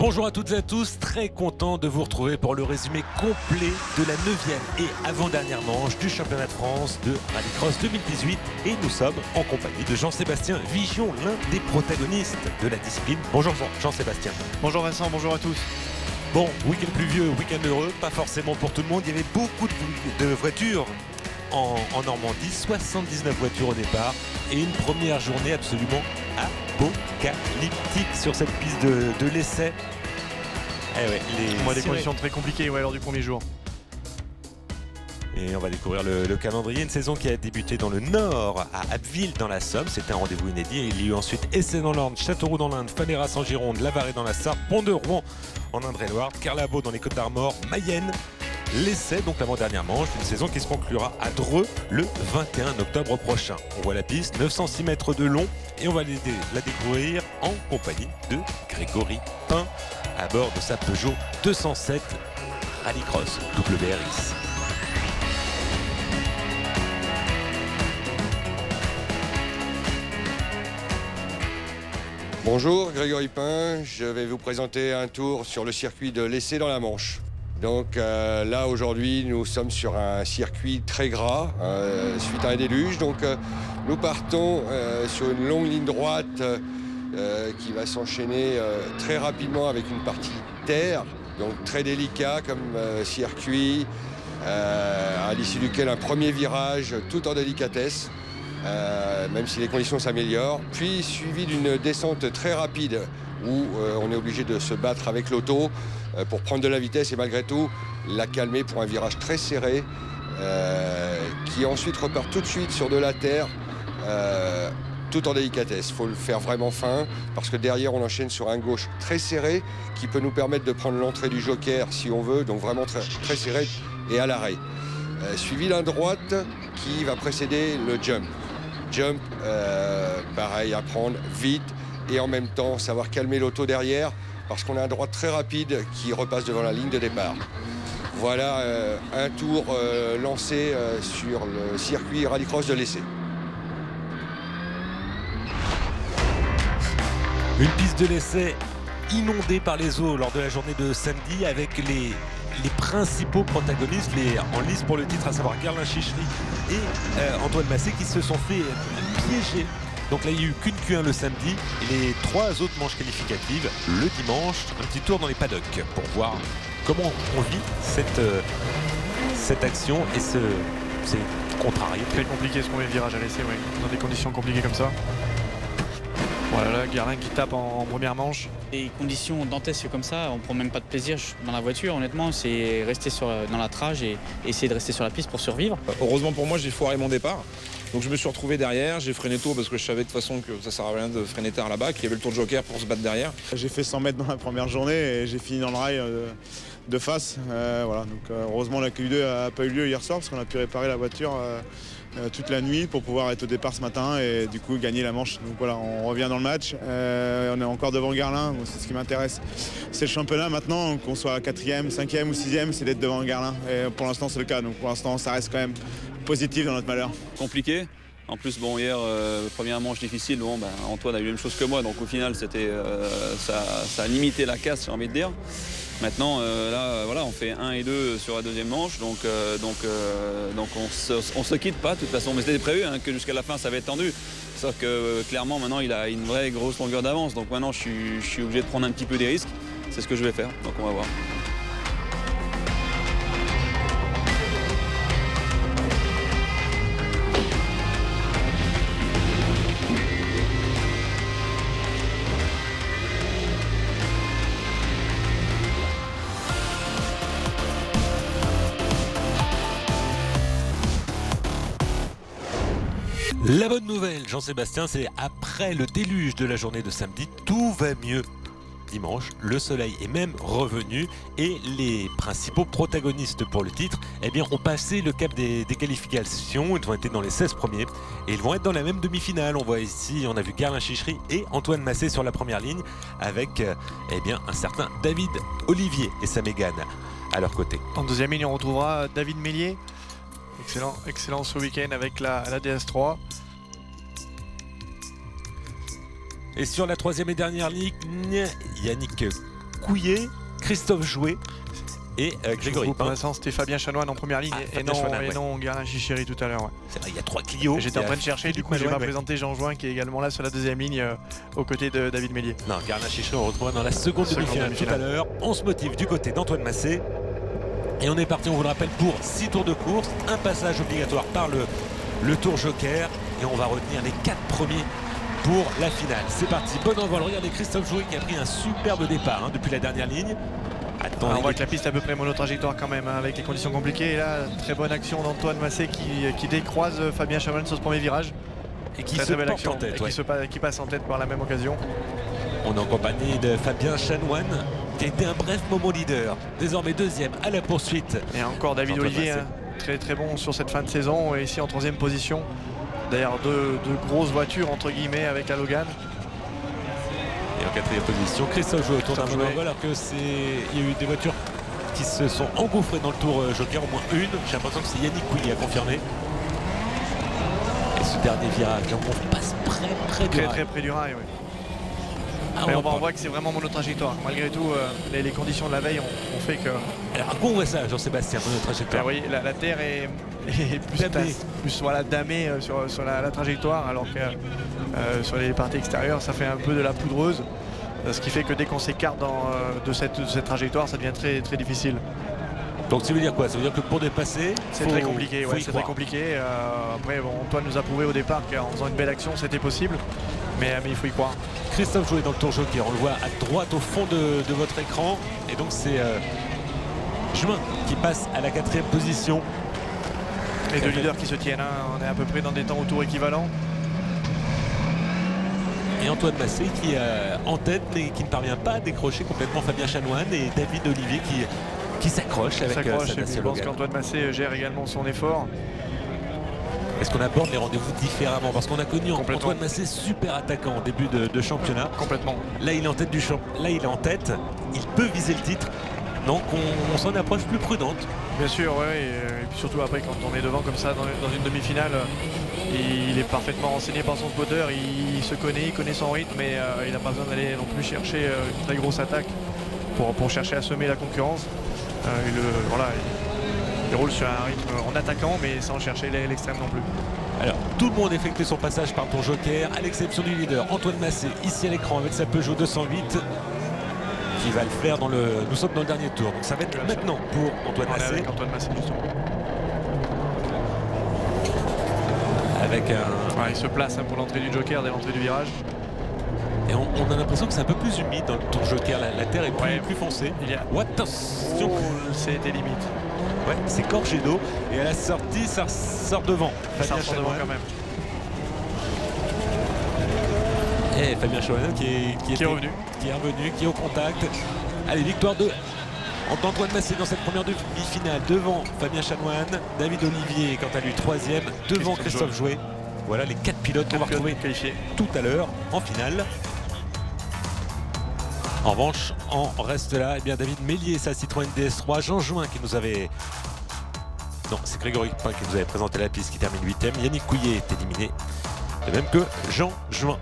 Bonjour à toutes et à tous, très content de vous retrouver pour le résumé complet de la 9e et avant-dernière manche du championnat de France de Rallycross 2018 et nous sommes en compagnie de Jean-Sébastien Vigion, l'un des protagonistes de la discipline. Bonjour Jean-Sébastien. Bonjour Vincent, bonjour à tous. Bon, week-end pluvieux, week-end heureux, pas forcément pour tout le monde, il y avait beaucoup de voitures en Normandie, 79 voitures au départ et une première journée absolument apocalyptique sur cette piste de l'essai. On voit des conditions très compliquées lors du premier jour. Et on va découvrir le calendrier, une saison qui a débuté dans le nord, à Abbeville dans la Somme, c'était un rendez-vous inédit. Il y a eu ensuite Essey dans l'Orne, Châteauroux dans l'Inde, Fanéras en Gironde, Lavarée dans la Sarthe, Pont de Rouen en Indre-et-Loire, Carlabo dans les Côtes d'Armor, Mayenne. L'essai, donc l'avant-dernière manche, d'une saison qui se conclura à Dreux le 21 octobre prochain. On voit la piste, 906 mètres de long, et on va la découvrir en compagnie de Grégory Pain à bord de sa Peugeot 207 Rallycross WRX. Bonjour, Grégory Pain, je vais vous présenter un tour sur le circuit de l'Essai dans la Manche. Donc là aujourd'hui nous sommes sur un circuit très gras suite à un déluge. Donc nous partons sur une longue ligne droite qui va s'enchaîner très rapidement avec une partie terre, donc très délicat comme circuit, à l'issue duquel un premier virage tout en délicatesse, même si les conditions s'améliorent, puis suivi d'une descente très rapide où on est obligé de se battre avec l'auto pour prendre de la vitesse et malgré tout la calmer pour un virage très serré qui ensuite repart tout de suite sur de la terre tout en délicatesse. Il faut le faire vraiment fin parce que derrière on enchaîne sur un gauche très serré qui peut nous permettre de prendre l'entrée du joker si on veut, donc vraiment très, très serré et à l'arrêt. Suivi d'un droite qui va précéder le jump. Jump, pareil, à prendre vite et en même temps savoir calmer l'auto derrière parce qu'on a un droite très rapide qui repasse devant la ligne de départ. Voilà un tour lancé sur le circuit Rallycross de l'Essai. Une piste de l'Essai inondée par les eaux lors de la journée de samedi avec les principaux protagonistes en lice pour le titre, à savoir Garlin Chichery et Antoine Massé qui se sont fait piéger. Donc là il n'y a eu qu'une Q1 le samedi et les 3 autres manches qualificatives le dimanche. Un petit tour dans les paddocks pour voir comment on vit cette action et ces contrariés. Très compliqué ce premier virage à l'essai, dans des conditions compliquées comme ça. Voilà, Garlin qui tape en première manche. Les conditions dantesques comme ça, on prend même pas de plaisir dans la voiture, honnêtement. C'est rester dans la trage et essayer de rester sur la piste pour survivre. Heureusement pour moi, j'ai foiré mon départ. Donc je me suis retrouvé derrière, j'ai freiné tôt parce que je savais de toute façon que ça ne servait à rien de freiner tard là-bas, qu'il y avait le tour de joker pour se battre derrière. J'ai fait 100 mètres dans la première journée et j'ai fini dans le rail de face. Donc heureusement la Q2 n'a pas eu lieu hier soir parce qu'on a pu réparer la voiture toute la nuit pour pouvoir être au départ ce matin et du coup gagner la manche. Donc voilà, on revient dans le match. On est encore devant Garlin, c'est ce qui m'intéresse. C'est le championnat maintenant, qu'on soit 4e, 5e ou 6e, c'est d'être devant Garlin. Et pour l'instant c'est le cas, donc pour l'instant ça reste quand même positif dans notre malheur. Compliqué. En plus, hier, première manche difficile, Antoine a eu la même chose que moi, donc au final, ça a limité la casse, j'ai envie de dire. Maintenant, on fait 1 et 2 sur la deuxième manche, donc on se quitte pas, de toute façon. Mais c'était prévu que jusqu'à la fin, ça va être tendu. Sauf que clairement, maintenant, il a une vraie grosse longueur d'avance, donc maintenant, je suis obligé de prendre un petit peu des risques. C'est ce que je vais faire, donc on va voir. La bonne nouvelle, Jean-Sébastien, c'est après le déluge de la journée de samedi, tout va mieux. Dimanche, le soleil est même revenu et les principaux protagonistes pour le titre ont passé le cap des qualifications. Ils ont été dans les 16 premiers et ils vont être dans la même demi-finale. On voit ici, on a vu Garlin Chichery et Antoine Massé sur la première ligne avec un certain David Olivier et sa Mégane à leur côté. En deuxième ligne, on retrouvera David Mélier. Excellent ce week-end avec la DS3. Et sur la troisième et dernière ligne, Yannick Couillet, Christophe Jouet et Grégory Pour Pain. l'instant, c'était Fabien Chanoine en première ligne et Fabien Chanoine, ouais. non Guerin Chicheri tout à l'heure. Ouais. C'est vrai, il y a 3 Clio. J'étais en train de chercher, du coup j'ai pas ouais. présenté Jean Join qui est également là sur la deuxième ligne aux côtés de David Mélier. Non, Guerin Chicheri, on retrouvera dans la seconde demi-finale tout à l'heure. On se motive du côté d'Antoine Massé. Et on est parti, on vous le rappelle, pour 6 tours de course. Un passage obligatoire par le tour joker. Et on va retenir les 4 premiers pour la finale. C'est parti, bon envol. Regardez Christophe Jouet qui a pris un superbe départ depuis la dernière ligne. Attends, on voit que la piste est à peu près monotrajectoire quand même, avec les conditions compliquées. Et là, très bonne action d'Antoine Massé qui décroise Fabien Chanoine sur ce premier virage. Et qui très, se très belle porte action, en tête. et qui passe en tête par la même occasion. On est en compagnie de Fabien Chanoine qui a été un bref moment leader. Désormais deuxième à la poursuite. Et encore David Antoine Olivier, Massé. très très bon sur cette fin de saison. Et ici en 3e position. D'ailleurs, deux grosses voitures entre guillemets avec la Logan. Et en 4e position, Christophe Jouet autour d'un Christophe bon Jouet. envol, alors que il y a eu des voitures qui se sont engouffrées dans le tour joker, au moins une. J'ai l'impression que c'est Yannick Couillet à confirmer. Et ce dernier virage, on passe très du Très rail. très près du rail. Ouais. Ah, Mais on on voit que c'est vraiment monotrajectoire. Malgré tout, les conditions de la veille ont fait que. Alors, à quoi on voit ça, Jean-Sébastien, notre trajectoire? Oui, la terre est plus Damée. voilà, damée sur la trajectoire, alors que sur les parties extérieures, ça fait un peu de la poudreuse. Ce qui fait que dès qu'on s'écarte de cette trajectoire, ça devient très, très difficile. Donc ça veut dire quoi? Ça veut dire que pour dépasser, C'est très compliqué. faut Ouais, y c'est très croire. compliqué. Après, bon, Antoine nous a prouvé au départ qu'en faisant une belle action, c'était possible. Mais il faut y croire. Christophe Jouet dans le tour joker, on le voit à droite au fond de votre écran. Et donc c'est Juin qui passe à la 4e position. Les deux leaders qui se tiennent, hein, on est à peu près dans des temps au tour équivalents. Et Antoine Massé qui est en tête mais qui ne parvient pas à décrocher complètement Fabien Chanoine et David Olivier qui s'accroche avec sa Et puis Dacia je pense Logan. qu'Antoine Massé gère également son effort. Est-ce qu'on aborde les rendez-vous différemment? Parce qu'on a connu Complètement. Antoine Massé super attaquant en début de championnat. Complètement. Là il est en tête Là il est en tête. Il peut viser le titre. Donc on s'en approche plus prudente. Bien sûr, ouais, et puis surtout après quand on est devant comme ça dans une demi-finale, il est parfaitement renseigné par son spotter, il se connaît, il connaît son rythme et il n'a pas besoin d'aller non plus chercher une très grosse attaque pour chercher à semer la concurrence. Il roule sur un rythme en attaquant mais sans chercher l'extrême non plus. Alors tout le monde effectue son passage par ton joker, à l'exception du leader Antoine Massé, ici à l'écran avec sa Peugeot 208. Qui va le faire nous sommes dans le dernier tour, donc ça va être maintenant pour Antoine On est Massé avec Antoine Massé justement. avec un... Ouais, il se place pour l'entrée du joker dès l'entrée du virage. Et on a l'impression que c'est un peu plus humide dans le tour joker, la terre est Ouais. plus foncée. Il y a... Attention, c'était limite. ouais, c'est gorgé d'eau et à la sortie ça sort devant. Ça Fabien ressort devant Chanoine. quand même. Et Fabien Chanoine qui Qui est revenu. qui est revenu, qui est au contact. Allez, victoire de Antoine Massé dans cette première demi-finale devant Fabien Chanoine. David Olivier quant à lui 3e devant Christophe Jouet. Voilà les 4 pilotes qu'on va retrouver qualifiés. tout à l'heure en finale. En revanche, en reste là, eh bien David Mélier, sa Citroën DS3, Jean Join qui nous avait... Non, c'est Grégory Pain qui nous avait présenté la piste qui termine 8e. Yannick Couillet est éliminé, de même que Jean Join.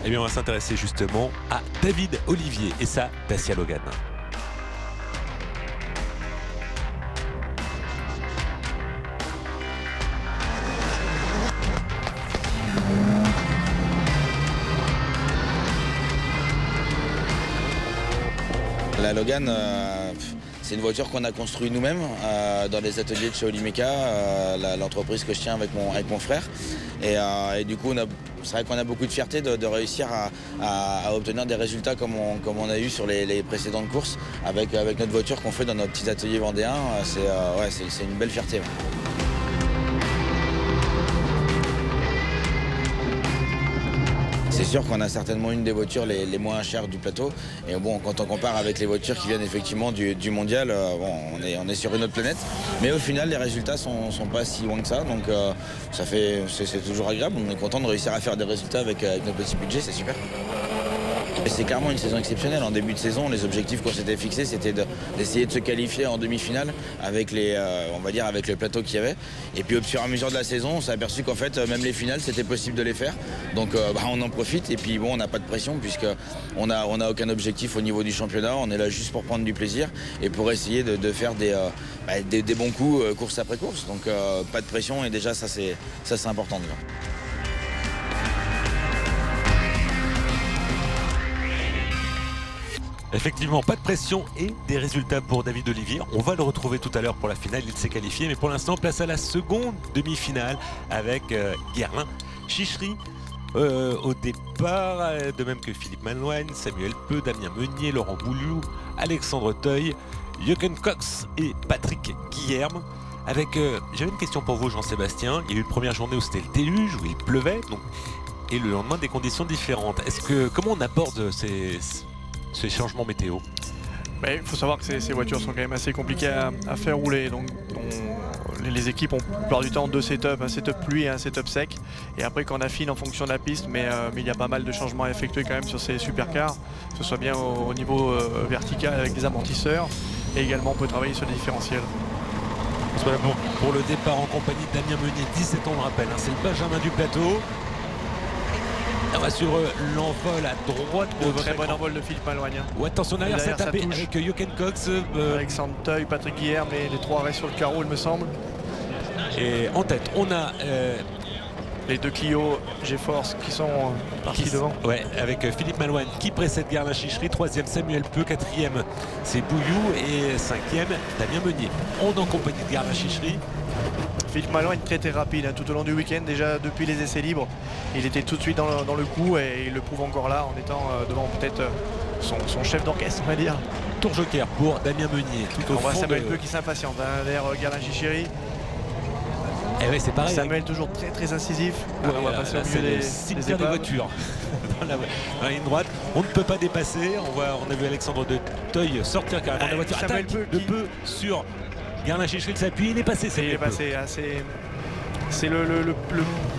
Eh bien, on va s'intéresser justement à David Olivier et sa Dacia Logan. La Logan, c'est une voiture qu'on a construite nous-mêmes dans les ateliers de chez Olimeca, l'entreprise que je tiens avec mon frère. Et du coup, c'est vrai qu'on a beaucoup de fierté de réussir à obtenir des résultats comme on a eu sur les précédentes courses avec notre voiture qu'on fait dans nos petits ateliers vendéens. C'est une belle fierté. Ouais. C'est sûr qu'on a certainement une des voitures les moins chères du plateau. Et bon, quand on compare avec les voitures qui viennent effectivement du mondial, on est sur une autre planète. Mais au final, les résultats sont pas si loin que ça. Donc c'est toujours agréable. On est content de réussir à faire des résultats avec notre petit budget, c'est super. Et c'est clairement une saison exceptionnelle. En début de saison, les objectifs qu'on s'était fixés, c'était d'essayer de se qualifier en demi-finale avec on va dire avec le plateau qu'il y avait. Et puis au fur et à mesure de la saison, on s'est aperçu qu'en fait, même les finales, c'était possible de les faire. Donc on en profite. Et puis bon, on n'a pas de pression puisqu'on n'a aucun objectif au niveau du championnat. On est là juste pour prendre du plaisir et pour essayer de faire des bons coups course après course. Donc pas de pression et déjà ça c'est important déjà. Effectivement, pas de pression et des résultats pour David Olivier. On va le retrouver tout à l'heure pour la finale, il s'est qualifié. Mais pour l'instant, place à la seconde demi-finale avec Guerlain Chichery au départ, de même que Philippe Malouine, Samuel Peu, Damien Meunier, Laurent Bouliou, Alexandre Teuil, Jochen Cox et Patrick Guilherme. J'avais une question pour vous, Jean-Sébastien. Il y a eu une première journée où c'était le déluge, où il pleuvait, et le lendemain des conditions différentes. Comment on aborde ces changements météo? Il faut savoir que ces voitures sont quand même assez compliquées à faire rouler. Donc les équipes ont la plupart du temps 2 setups, un setup pluie et un setup sec. Et après qu'on affine en fonction de la piste, mais il y a pas mal de changements à effectuer quand même sur ces supercars, que ce soit bien au niveau vertical avec des amortisseurs, et également on peut travailler sur les différentiels. Voilà pour le départ en compagnie de Damien Meunier, 17 ans on le rappelle, c'est le Benjamin du plateau. On va sur l'envol à droite de votre très bon écran. envol de Philippe Malouine. Attention derrière, ça tape avec Jochen Cox. Alexandre Teuil, Patrick Guilherme, les 3 restent sur le carreau il me semble. Et en tête, on a les 2 Clio GeForce qui sont partis devant. Ouais, avec Philippe Malouine qui précède Guerlain Chichery, 3e Samuel Peu, 4e c'est Bouliou et 5e Damien Meunier. On est en compagnie de Guerlain Chichery. Philippe Malouine très rapide tout au long du week-end, déjà depuis les essais libres. Il était tout de suite dans le coup et il le prouve encore là en étant devant peut-être son chef d'orchestre, on va dire. Tour joker pour Damien Meunier. On voit Samuel Peu qui s'impatiente derrière Guerlain Chichery. Et ouais, c'est pareil. Samuel toujours très incisif. On va passer au milieu des voitures. dans la ligne droite. On ne peut pas dépasser. On a vu Alexandre de Teuil sortir carrément de la voiture. Samuel Peu sur Guerlain Chichery qui s'appuie. Il est passé. C'est le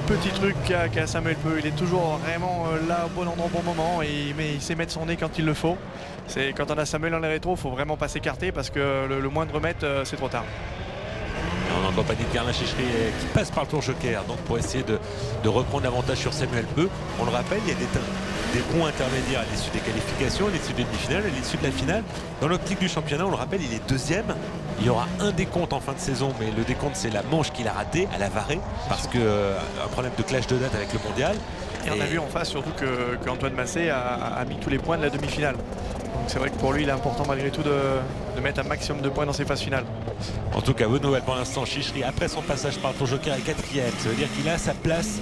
petit truc qu'a Samuel Peu. Il est toujours vraiment là au bon endroit au bon moment. Mais il sait mettre son nez quand il le faut. Quand on a Samuel dans les rétros, il faut vraiment pas s'écarter parce que le moindre mètre, c'est trop tard. On est en compagnie de Guerlain Chichery qui passe par le tour joker donc pour essayer de reprendre l'avantage sur Samuel Peu. On le rappelle, il y a des points intermédiaires à l'issue des qualifications, à l'issue des demi-finales, à l'issue de la finale. Dans l'optique du championnat, on le rappelle, il est 2e. Il y aura un décompte en fin de saison, mais le décompte c'est la manche qu'il a ratée à la Varée parce qu'un problème de clash de date avec le mondial. Et on a vu en face surtout qu'Antoine Massé a mis tous les points de la demi-finale. Donc c'est vrai que pour lui il est important malgré tout de mettre un maximum de points dans ses phases finales. En tout cas, bonne nouvelle pour l'instant, Chichery après son passage par le tour joker est 4e. Ça veut dire qu'il a sa place,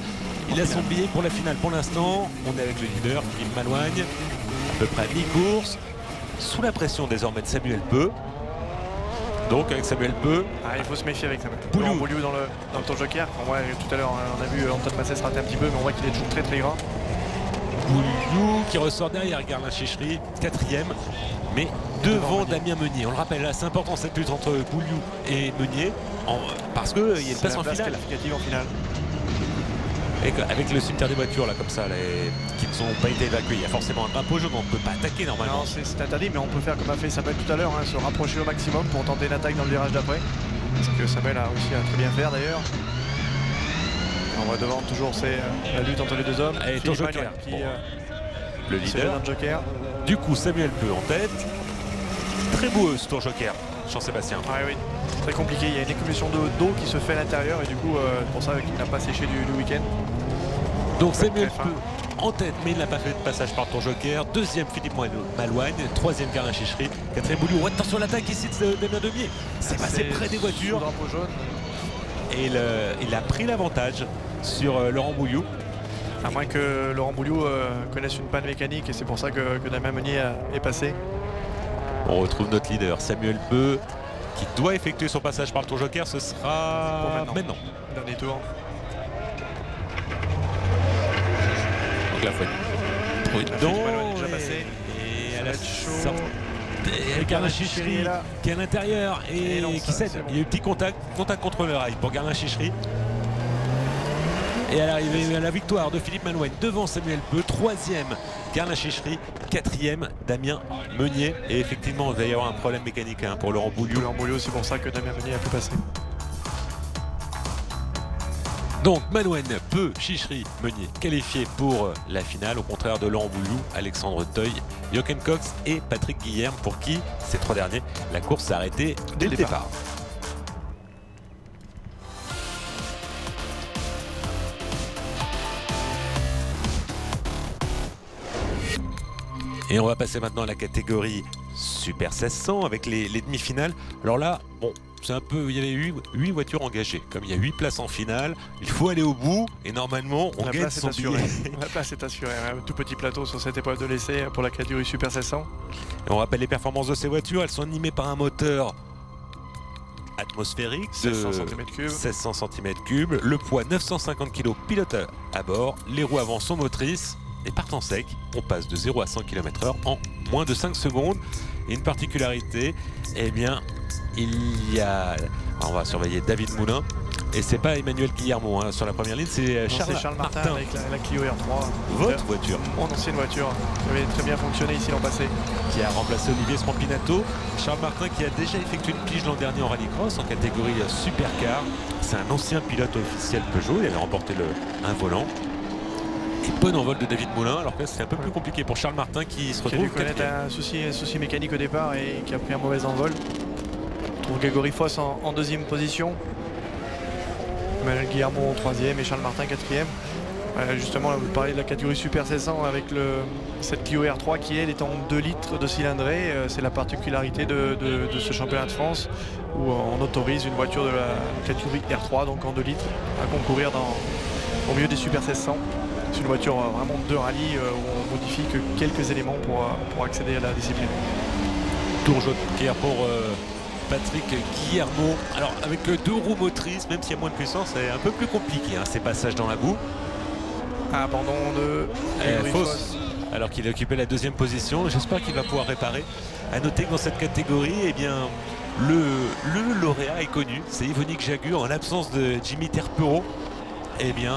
il a son billet pour la finale. Pour l'instant, on est avec le leader, Philippe Malouine, à peu près mi-course, sous la pression désormais de Samuel Peu. Donc avec Samuel Peu. Il faut se méfier avec Samuel. Bouliou dans le tour joker. Tout à l'heure on a vu Antoine Massé se rater un petit peu, mais on voit qu'il est toujours très gras. Bouliou qui ressort derrière Guerlain Chichery, 4e, mais devant Damien Meunier. On le rappelle, là c'est important cette lutte entre Bouliou et Meunier, parce qu'il y a une place en finale. Qualificative en finale. Et avec le cimetière des voitures là comme ça, qui ne sont pas été évacuées, il y a forcément un drapeau jaune, on ne peut pas attaquer normalement. Non, c'est interdit, mais on peut faire comme a fait Samuel tout à l'heure, se rapprocher au maximum pour tenter une attaque dans le virage d'après. Ce que Samuel a réussi à très bien faire d'ailleurs. On voit devant toujours la lutte entre les deux hommes. Et tour joker. Le leader. Joker. Du coup, Samuel Peu en tête. Très beau ce tour joker, Jean-Sébastien. Oui, très compliqué. Il y a une écumulation d'eau qui se fait à l'intérieur et du coup, c'est pour ça qu'il n'a pas séché du week-end. Donc Samuel Peu en tête, mais il n'a pas fait de passage par le tour joker. 2e Philippe Malouine, 3e Guerlain Chichery, 4e Bouliou. Attention à l'attaque ici de Damien Meunier. C'est passé près des voitures. Drapeau jaune. Et il a pris l'avantage sur Laurent Bouliou. À moins que Laurent Bouliou connaisse une panne mécanique et c'est pour ça que Damien Meunier est passé. On retrouve notre leader Samuel Peu qui doit effectuer son passage par le tour joker. Ce sera maintenant. Dernier tour. Donc la fois prudent déjà passé. Et à la chaud. Et Guerlain Chichery qui est à l'intérieur et qui cède. Il y a eu un petit contact contre le rail pour Guerlain Chichery. Et à l'arrivée, la victoire de Philippe Malouine devant Samuel Peu, 3e Carla Chichery, 4e Damien Meunier. Et effectivement, il va y avoir un problème mécanique pour Laurent Bouliou. Laurent Bouliou, c'est pour ça que Damien Meunier a pu passer. Donc Malouine, Peu, Chichery, Meunier qualifiés pour la finale, au contraire de Laurent Bouliou, Alexandre Teuil, Jochen Cox et Patrick Guilherme, pour qui, ces 3 derniers, la course s'est arrêtée dès le départ. Et on va passer maintenant à la catégorie Super 1600 avec les demi-finales. Alors là, bon, c'est un peu, il y avait 8 voitures engagées. Comme il y a 8 places en finale, il faut aller au bout et normalement on gagne son billet. La place est assurée. Un tout petit plateau sur cette épreuve de l'essai pour la catégorie Super 1600. Et on rappelle les performances de ces voitures. Elles sont animées par un moteur atmosphérique de 1600 cm3, le poids 950 kg, pilote à bord, les roues avant sont motrices. Et partent en sec, on passe de 0 à 100 km/h en moins de 5 secondes. Et une particularité, eh bien, il y a... On va surveiller David Moulin. Et c'est pas Emmanuel Guillermo hein, sur la première ligne, c'est Charles Martin avec la Clio R3. Votre voiture. Mon ancienne voiture, qui avait très bien fonctionné ici l'an passé. Qui a remplacé Olivier Sprampinato. Charles Martin qui a déjà effectué une pige l'an dernier en rallycross en catégorie supercar. C'est un ancien pilote officiel Peugeot, il avait remporté un volant. Et bon envol de David Moulin, alors que là c'est un peu plus compliqué pour Charles Martin qui se retrouve. Qui a dû connaître un souci mécanique au départ et qui a pris un mauvais envol. On trouve Grégory Foss en deuxième position. Emmanuel Guillermo en troisième et Charles Martin quatrième. Justement, là, vous parlez de la catégorie Super 1600 avec cette Clio R3 qui elle est en 2 litres de cylindrée. C'est la particularité de ce championnat de France où on autorise une voiture de la catégorie R3, donc en 2 litres, à concourir au milieu des Super 1600. C'est une voiture vraiment de rallye où on modifie que quelques éléments pour accéder à la discipline. Tour joker pour Patrick Guillermo. Alors avec 2 roues motrices, même s'il y a moins de puissance, c'est un peu plus compliqué ces passages dans la boue. Abandon de Foss, alors qu'il occupait la 2e position. J'espère qu'il va pouvoir réparer. À noter que dans cette catégorie, eh bien, le lauréat est connu. C'est Yvonique Jagu en l'absence de Jimmy Terpero. Eh bien,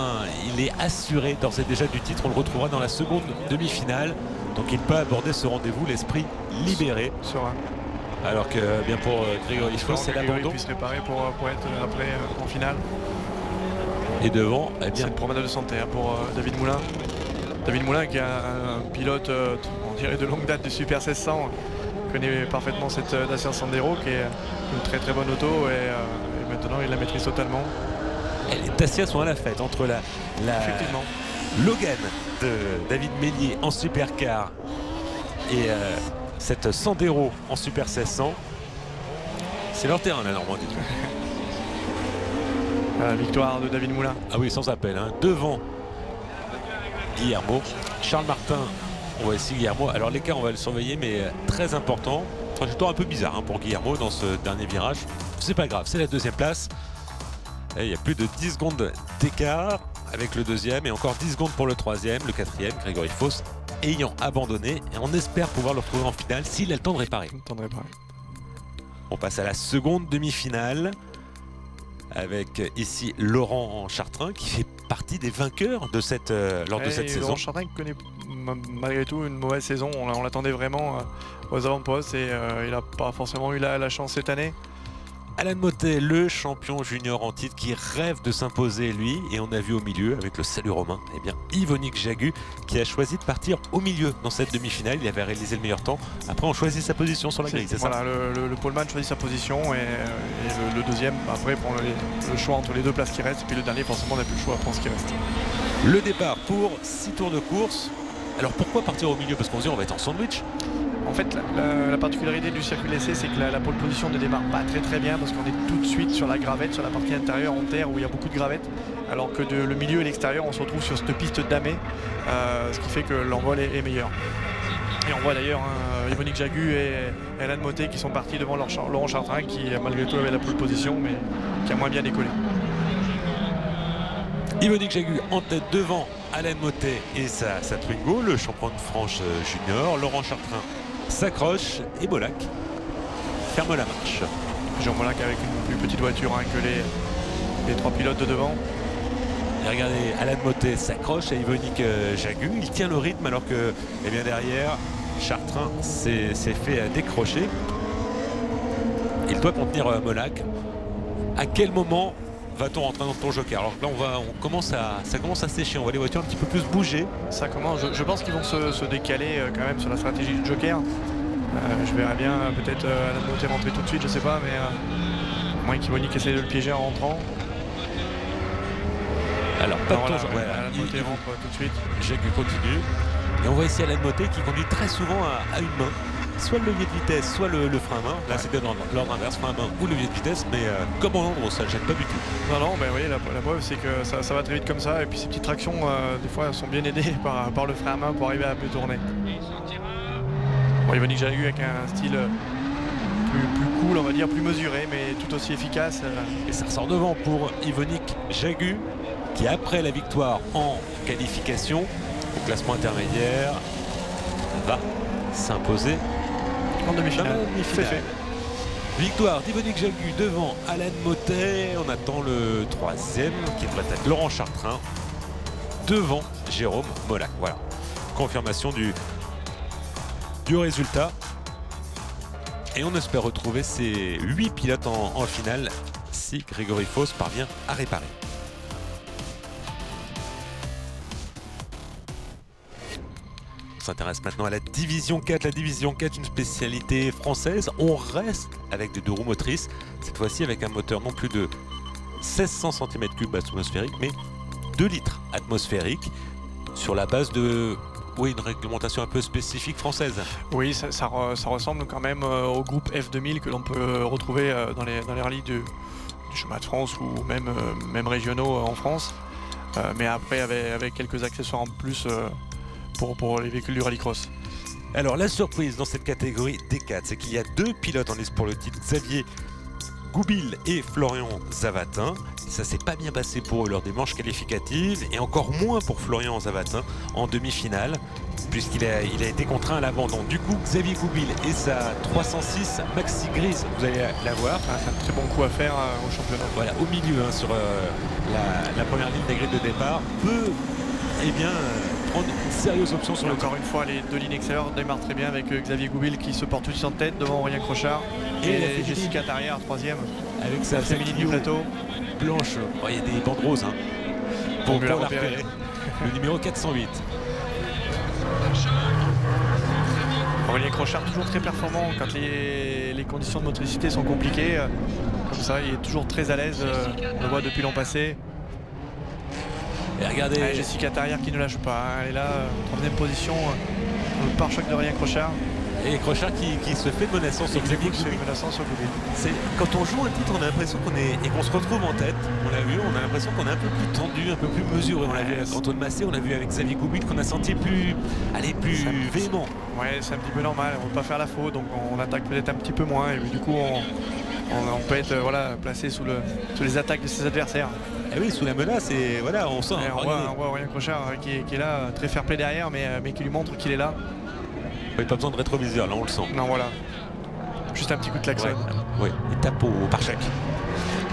il est assuré d'ores et déjà du titre. On le retrouvera dans la seconde demi-finale. Donc il peut aborder ce rendez-vous l'esprit libéré. Serein. Alors que bien pour Grégory Foss, c'est l'abandon. Il puisse réparer pour être après en finale. Et devant, eh bien, c'est une promenade de santé pour David Moulin. David Moulin qui est un pilote, on dirait de longue date du Super 1600. Connaît parfaitement cette Dacia Sandero qui est une très très bonne auto et maintenant il la maîtrise totalement. Et les Dacia sont à la fête entre la Logan de David Meunier en supercar et cette Sandero en Super 1600. C'est leur terrain la Normandie. La victoire de David Moulin. Ah oui, sans appel. Devant Guillermo. Charles Martin, on voit ici Guillermo. Alors l'écart, on va le surveiller, mais très important. Trajectoire un peu bizarre pour Guillermo dans ce dernier virage. C'est pas grave, c'est la 2e place. Et il y a plus de 10 secondes d'écart avec le 2e et encore 10 secondes pour le 3e, le 4e, Grégory Foss ayant abandonné. Et on espère pouvoir le retrouver en finale s'il a le temps de réparer. On passe à la seconde demi-finale avec ici Laurent Chartrain qui fait partie des vainqueurs de lors de cette saison. Laurent Chartrain qui connaît malgré tout une mauvaise saison. On l'attendait vraiment aux avant-postes et il n'a pas forcément eu la chance cette année. Alain Mottet, le champion junior en titre qui rêve de s'imposer lui, et on a vu au milieu avec le salut romain, eh bien Yvonique Jagu qui a choisi de partir au milieu dans cette demi-finale. Il avait réalisé le meilleur temps. Après on choisit sa position sur la grille, c'est ça? Voilà, le poleman choisit sa position et le 2e après prend le choix entre les 2 places qui restent et puis le dernier forcément n'a plus le choix, prend ce qui reste. Le départ pour 6 tours de course. Alors pourquoi partir au milieu? Parce qu'on se dit on va être en sandwich. En fait, la particularité du circuit d'essai, c'est que la pole position ne démarre pas très bien parce qu'on est tout de suite sur la gravette, sur la partie intérieure en terre où il y a beaucoup de gravette, alors que le milieu et l'extérieur, on se retrouve sur cette piste damée, ce qui fait que l'envol est meilleur. Et on voit d'ailleurs Yvonique Jagu et Alain Mottet qui sont partis devant Laurent Chartrain qui malgré tout avait la pole position mais qui a moins bien décollé. Yvonique Jagu en tête devant Alain Mottet et sa Twingo, le champion de France junior. Laurent Chartrain s'accroche et Molac ferme la marche. Jean Molac avec une plus petite voiture que les 3 pilotes de devant. Et regardez, Alan Motet s'accroche à Yvonique Jagu. Il tient le rythme alors que bien derrière, Chartrain s'est fait décrocher. Il doit contenir Molac. À quel moment va-t-on rentrer dans ton joker? Alors là, ça commence à sécher. On voit les voitures un petit peu plus bouger. Ça commence. Je pense qu'ils vont se décaler quand même sur la stratégie du joker. Je verrais bien peut-être Alan Motet rentrer tout de suite, je sais pas, mais à moins qu'Yvonique essaye de le piéger en rentrant. Alors, pas de ton joker. Alan Motet rentre tout de suite. Jagu continue. Et on voit ici Alan Motet qui conduit très souvent à une main. Soit le levier de vitesse, soit le frein à main. Là, c'était dans l'ordre inverse, frein à main ou levier de vitesse, mais comme en Landreau, ça ne gêne pas du tout. Non, ben oui, la preuve, c'est que ça va très vite comme ça. Et puis ces petites tractions, des fois, elles sont bien aidées par le frein à main pour arriver à mieux tourner. Bon, Yvonique Jagu avec un style plus cool, on va dire, plus mesuré, mais tout aussi efficace. Et ça ressort devant pour Yvonique Jagu, qui après la victoire en qualification, au classement intermédiaire, va s'imposer en demi-finale. Fait. Victoire d'Yvonique Jagu devant Alan Motet. On attend le troisième qui devrait être Laurent Chartrain devant Jérôme Molac. Voilà, confirmation du résultat. Et on espère retrouver ces 8 pilotes en finale si Grégory Foss parvient à réparer. On s'intéresse maintenant à la division 4. La division 4, une spécialité française. On reste avec des 2 roues motrices, cette fois-ci avec un moteur non plus de 1600 cm3 atmosphérique, mais 2 litres atmosphériques sur la base de une réglementation un peu spécifique française. Oui, ça ressemble quand même au groupe F2000 que l'on peut retrouver dans les rallyes du chemin de France ou même régionaux en France. Mais après avec quelques accessoires en plus pour les véhicules du rallycross. Alors la surprise dans cette catégorie D4, c'est qu'il y a 2 pilotes en lice pour le titre, Xavier Goupil et Florian Zavatin. Ça s'est pas bien passé pour eux lors des manches qualificatives et encore moins pour Florian Zavatin en demi-finale puisqu'il a été contraint à l'abandon. Du coup, Xavier Goupil et sa 306 Maxi Grise, vous allez la voir. C'est un très bon coup à faire au championnat. Voilà, au milieu sur la première ligne des grilles de départ peut prendre une sérieuse option sur le encore une fois, les 2 lignes extérieures démarrent très bien avec Xavier Goupil qui se porte tout de suite en tête devant Aurélien Crochard et Jessica Tarrière 3e avec sa féminine du plateau blanche. Il y a des bandes roses pour la repérer. Le numéro 408. Aurélien Crochard toujours très performant quand les conditions de motricité sont compliquées. Comme ça, il est toujours très à l'aise. On le voit depuis l'an passé. Et regardez Jessica Tarrière qui ne lâche pas. Elle est là, en 3e position, dans le pare-choc d'Aurélien Crochard. Et Crochard qui se fait de menaçant sur Xavier Goupil. Quand on joue un titre, on a l'impression qu'on se retrouve en tête. On l'a vu, on a l'impression qu'on est un peu plus tendu, un peu plus mesuré. On l'a vu avec Antoine Massé, on l'a vu avec Xavier Goupil qu'on a senti plus véhément. Ouais, c'est un petit peu normal. On ne veut pas faire la faute, donc on attaque peut-être un petit peu moins. Et du coup, on peut être placé sous les attaques de ses adversaires. Eh oui, sous la menace, et voilà, on sent. On voit Aurélien Crochard qui est là, très fair-play derrière, mais qui lui montre qu'il est là. Oui, pas besoin de rétroviseur, là on le sent. Non, voilà. Juste un petit coup de klaxon. Oui, il tape au pare-choc.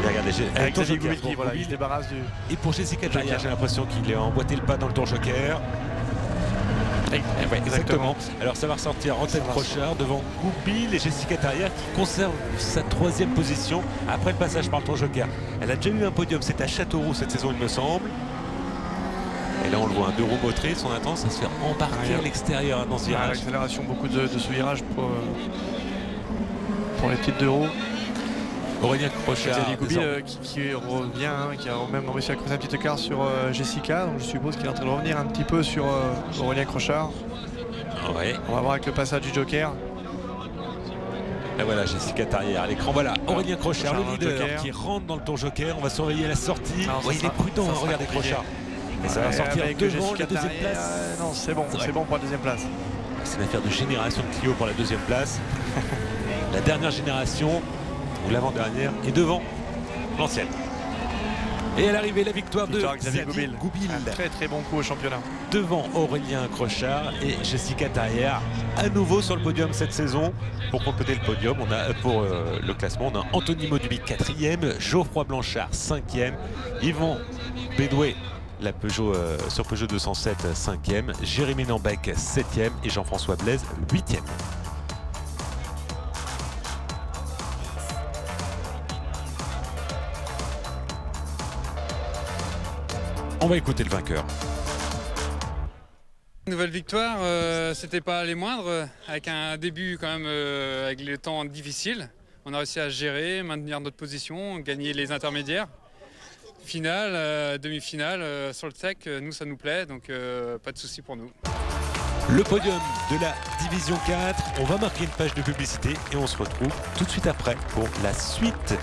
Et regardez, avec Xavier Goupil il se débarrasse du... Et pour Jessica Tarrière, j'ai l'impression qu'il a emboîté le pas dans le tour joker. Exactement. Alors ça va ressortir en tête Crochard devant Goupil et Jessica Tarrière qui conserve sa 3e position après le passage par le tour joker. Elle a déjà eu un podium, c'est à Châteauroux cette saison il me semble. Et là on le voit, un 2 roues motrices, on attend, ça se fait embarquer à l'extérieur dans ce virage. L'accélération, beaucoup de ce virage pour les petites 2 roues. Aurélien Crochard Xavier Goupil qui revient, qui a même réussi à creuser un petit écart sur Jessica, donc je suppose qu'il est en train de revenir un petit peu sur Aurélien Crochard. Ouais. On va voir avec le passage du joker. Et voilà Jessica Tarrière à l'écran. Voilà Aurélien Crochard, le leader qui rentre dans le tour joker. On va surveiller la sortie. Il est prudent, regardez Crochard. Et ça va sortir avec devant Jessica la 2e place. Non, c'est bon pour la 2e place. C'est une affaire de génération de Clio pour la 2e place. La dernière génération, ou l'avant-dernière, est devant l'ancienne. Et à l'arrivée, la victoire de Xavier Goupil. Un très très bon coup au championnat. Devant Aurélien Crochard et Jessica Tarrière, à nouveau sur le podium cette saison. Pour compléter le podium, on a pour le classement, on a Anthony Modubi 4e, Geoffroy Blanchard 5e, Yvan Bédoué La Peugeot, sur Peugeot 207, 5e. Jérémy Nambec, 7e. Et Jean-François Blaise, 8e. On va écouter le vainqueur. Nouvelle victoire, c'était pas les moindres, avec un début quand même avec les temps difficiles. On a réussi à gérer, maintenir notre position, gagner les intermédiaires. Finale, demi-finale, sur le sec, nous ça nous plaît, donc pas de souci pour nous. Le podium de la division 4, on va marquer une page de publicité et on se retrouve tout de suite après pour la suite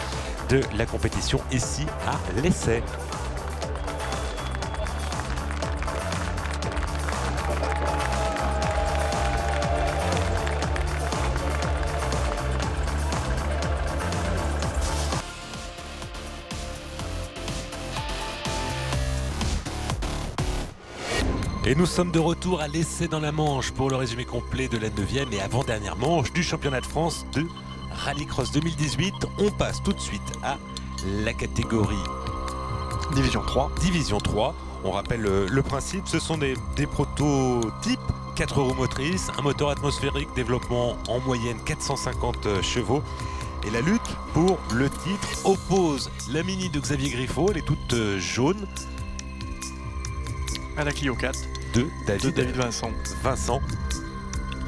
de la compétition ici à l'essai. Et nous sommes de retour à l'essai dans la Manche pour le résumé complet de la 9e et avant-dernière manche du championnat de France de Rallycross 2018. On passe tout de suite à la catégorie Division 3. Division 3. On rappelle le principe, ce sont des prototypes, 4 roues motrices, un moteur atmosphérique, développement en moyenne 450 chevaux. Et la lutte pour le titre oppose la Mini de Xavier Griffo, elle est toute jaune, À la Clio 4. de David Vincent.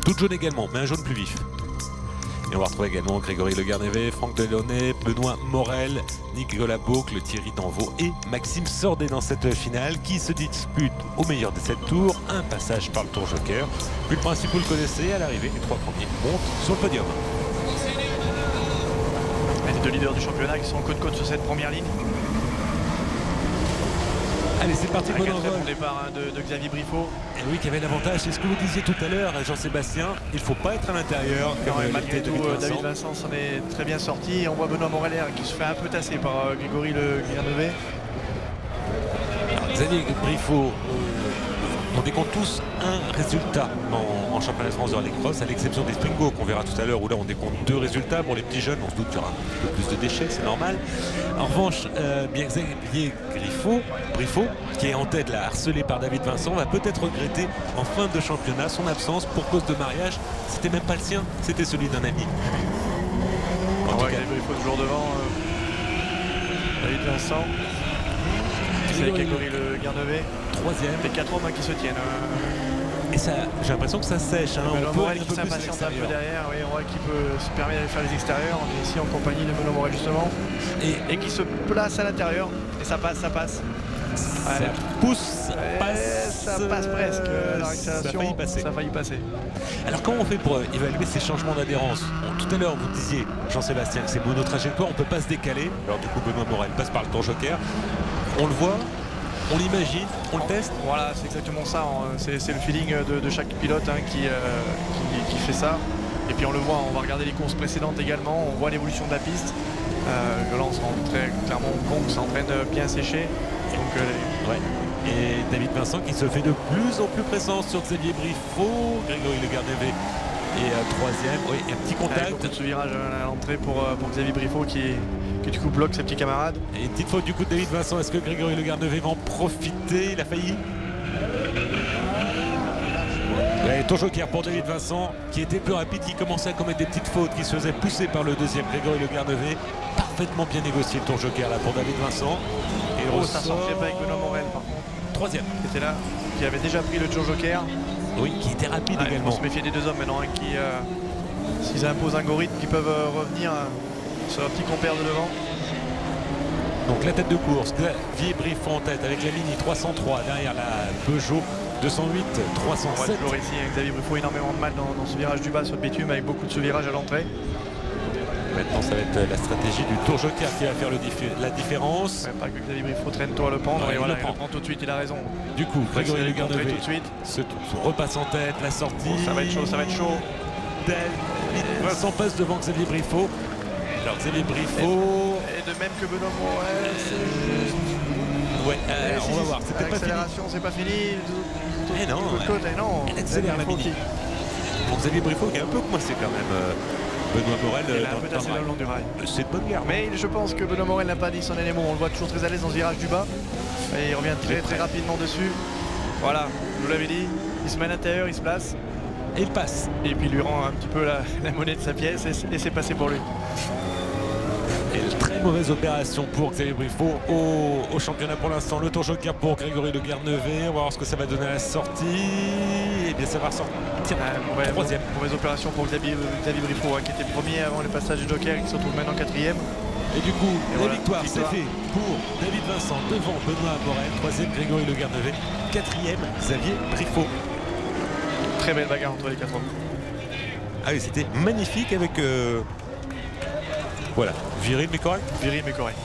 Toute jaune également, mais un jaune plus vif. Et on va retrouver également Grégory Le Garnevet, Franck Delaunay, Benoît Morel, Nicolas Boucle, Thierry Danvaux et Maxime Sordet dans cette finale qui se dispute au meilleur des 7 tours, un passage par le tour joker. Puis le principe vous le connaissez, à l'arrivée les 3 premiers montent sur le podium. Les 2 leaders du championnat qui sont côte-côte sur cette première ligne. Allez, c'est parti pour Avec un très bon l'envol. départ de Xavier Briffo. Et oui, qui avait l'avantage, c'est ce que vous disiez tout à l'heure, Jean-Sébastien, il ne faut pas être à l'intérieur. Non, et malgré l'était tout, David David Vincent. Vincent s'en est très bien sorti. Et on voit Benoît Morel qui se fait un peu tasser par Grégory Le Garnevet. Alors, Xavier Briffo, on décompte tous un résultat en championnat de France de rallycross, à l'exception des Springo qu'on verra tout à l'heure, où là on décompte 2 résultats. Pour les petits jeunes, on se doute qu'il y aura un peu plus de déchets, c'est normal. En revanche, bien Xavier Briffo, qui est en tête là, harcelé par David Vincent, va peut-être regretter en fin de championnat son absence pour cause de mariage. C'était même pas le sien, c'était celui d'un ami. En On tout voit cas, Xavier Briffo toujours devant David Vincent. C'est avec Grégory Le Garnevet. 3e. Les 4 hommes qui se tiennent. Et ça, j'ai l'impression que ça sèche. Hein. Benoît On peut Morel aller un qui peu plus à s'impatiente un peu l'extérieur. derrière. Oui, on voit qu'il peut se permettre d'aller faire les extérieurs. On est ici en compagnie de Benoît Morel justement. Et qui se place à l'intérieur. Et ça passe. Ça Ouais. pousse, Ça passe presque. La Ça accélération, a failli passer. ça a failli passer. Alors comment on fait pour évaluer ces changements d'adhérence? Bon, tout à l'heure vous disiez, Jean-Sébastien, que c'est monotrajectoire, on ne peut pas se décaler. Alors du coup Benoît Morel passe par le tour joker. On le voit, on l'imagine, on le teste. Voilà, c'est exactement ça. C'est le feeling de chaque pilote qui fait ça. Et puis on le voit, on va regarder les courses précédentes également. On voit l'évolution de la piste. Là on se rend très clairement compte que c'est en train de bien sécher. Donc, Ouais. Et David Vincent qui se fait de plus en plus pressant sur Xavier Briffo. Grégory Le Garnevet est 3e. Oui, et un petit avec contact. beaucoup de sous-virage à l'entrée pour Xavier Briffo qui du coup bloque ses petits camarades. Et une petite faute du coup de David Vincent. Est-ce que Grégory Le Garnevet va en profiter? Il a failli. Ouais, tour joker pour David Vincent qui était plus rapide, qui commençait à commettre des petites fautes, qui se faisait pousser par le deuxième Grégory Le Garnevet. Parfaitement bien négocié le tour joker là pour David Vincent. Et il Ça ressort sortait pas avec Benoît Morel par contre. 3e. Qui était là, qui avait déjà pris le tour joker. Oui, qui était rapide Il faut également. se méfier des 2 hommes maintenant qui, s'ils imposent un go rythme, qui peuvent revenir sur leur petit compère de devant. Donc la tête de course, Xavier Briffo en tête avec la Mini 303 derrière la Peugeot 208 On voit 307. toujours ici Xavier Briffo énormément de mal dans ce virage du bas sur le bitume avec beaucoup de sous-virage à l'entrée. Maintenant ça va être la stratégie du tour joker qui va faire la différence. Ouais, pas que Xavier Briffo traîne toi à le prendre. Ouais, Et il voilà, le il prend. le prend tout de suite, il a raison. Du coup, Grégory Le Il est contré Garnevet tout de suite. se repasse en tête, la sortie. Ça va être chaud, ça va être chaud. David Vincent passe devant Xavier Briffo. Alors Xavier Briffo. Et de même que Benoît Morel, Ouais, on va voir, c'est peut-être pas fini. L'accélération, c'est pas fini. Eh non, Côte, non. elle accélère la Briffo Mini. qui- Pour Xavier Briffo qui est un peu coincé quand même Benoît Morel Il a un dans peu le tassé rail. le long du rail. C'est de bonne guerre. Mais je pense que Benoît Morel n'a pas dit son élément. On le voit toujours très à l'aise dans ce virage du bas. Et il revient très rapidement dessus. Voilà, je vous l'avais dit. Il se met à l'intérieur, il se place. Et il passe. Et puis il lui rend un petit peu la monnaie de sa pièce et c'est passé pour lui. Et une très mauvaise opération pour Xavier Briffaut au championnat pour l'instant. Le tour joker pour Grégory Le Guernevet. On va voir ce que ça va donner à la sortie. Et bien ça va ressortir troisième. Mauvaise opération pour Xavier Briffaut qui était premier avant le passage du joker et qui se retrouve maintenant quatrième. Et du coup, la voilà, victoire c'est fait pour David Vincent devant Benoît Morel. Troisième Grégory Le Guernevet. Quatrième Xavier Briffaut. Très belle bagarre entre les quatre hommes. Ah oui, c'était magnifique avec... Voilà, viril mais correct. Viril mais correct.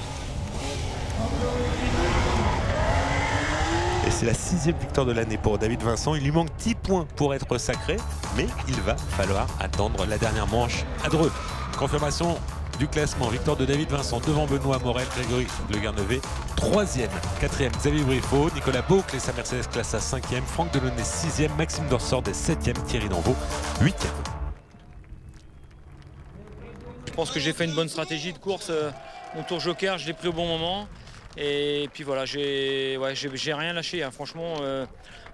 Et c'est la 6e victoire de l'année pour David Vincent. Il lui manque 10 points pour être sacré, mais il va falloir attendre la dernière manche à Dreux. Confirmation du classement. Victoire de David Vincent devant Benoît Morel, Grégory Le Guernevet. 3e, 4e Xavier Briffaut, Nicolas Boucle et sa Mercedes classe à 5e, Franck Delaunay 6e, Maxime Dorsord est 7e, Thierry Danvaux 8e. Je pense que j'ai fait une bonne stratégie de course. Mon tour joker, je l'ai pris au bon moment. Et puis voilà, j'ai rien lâché. Hein. Franchement,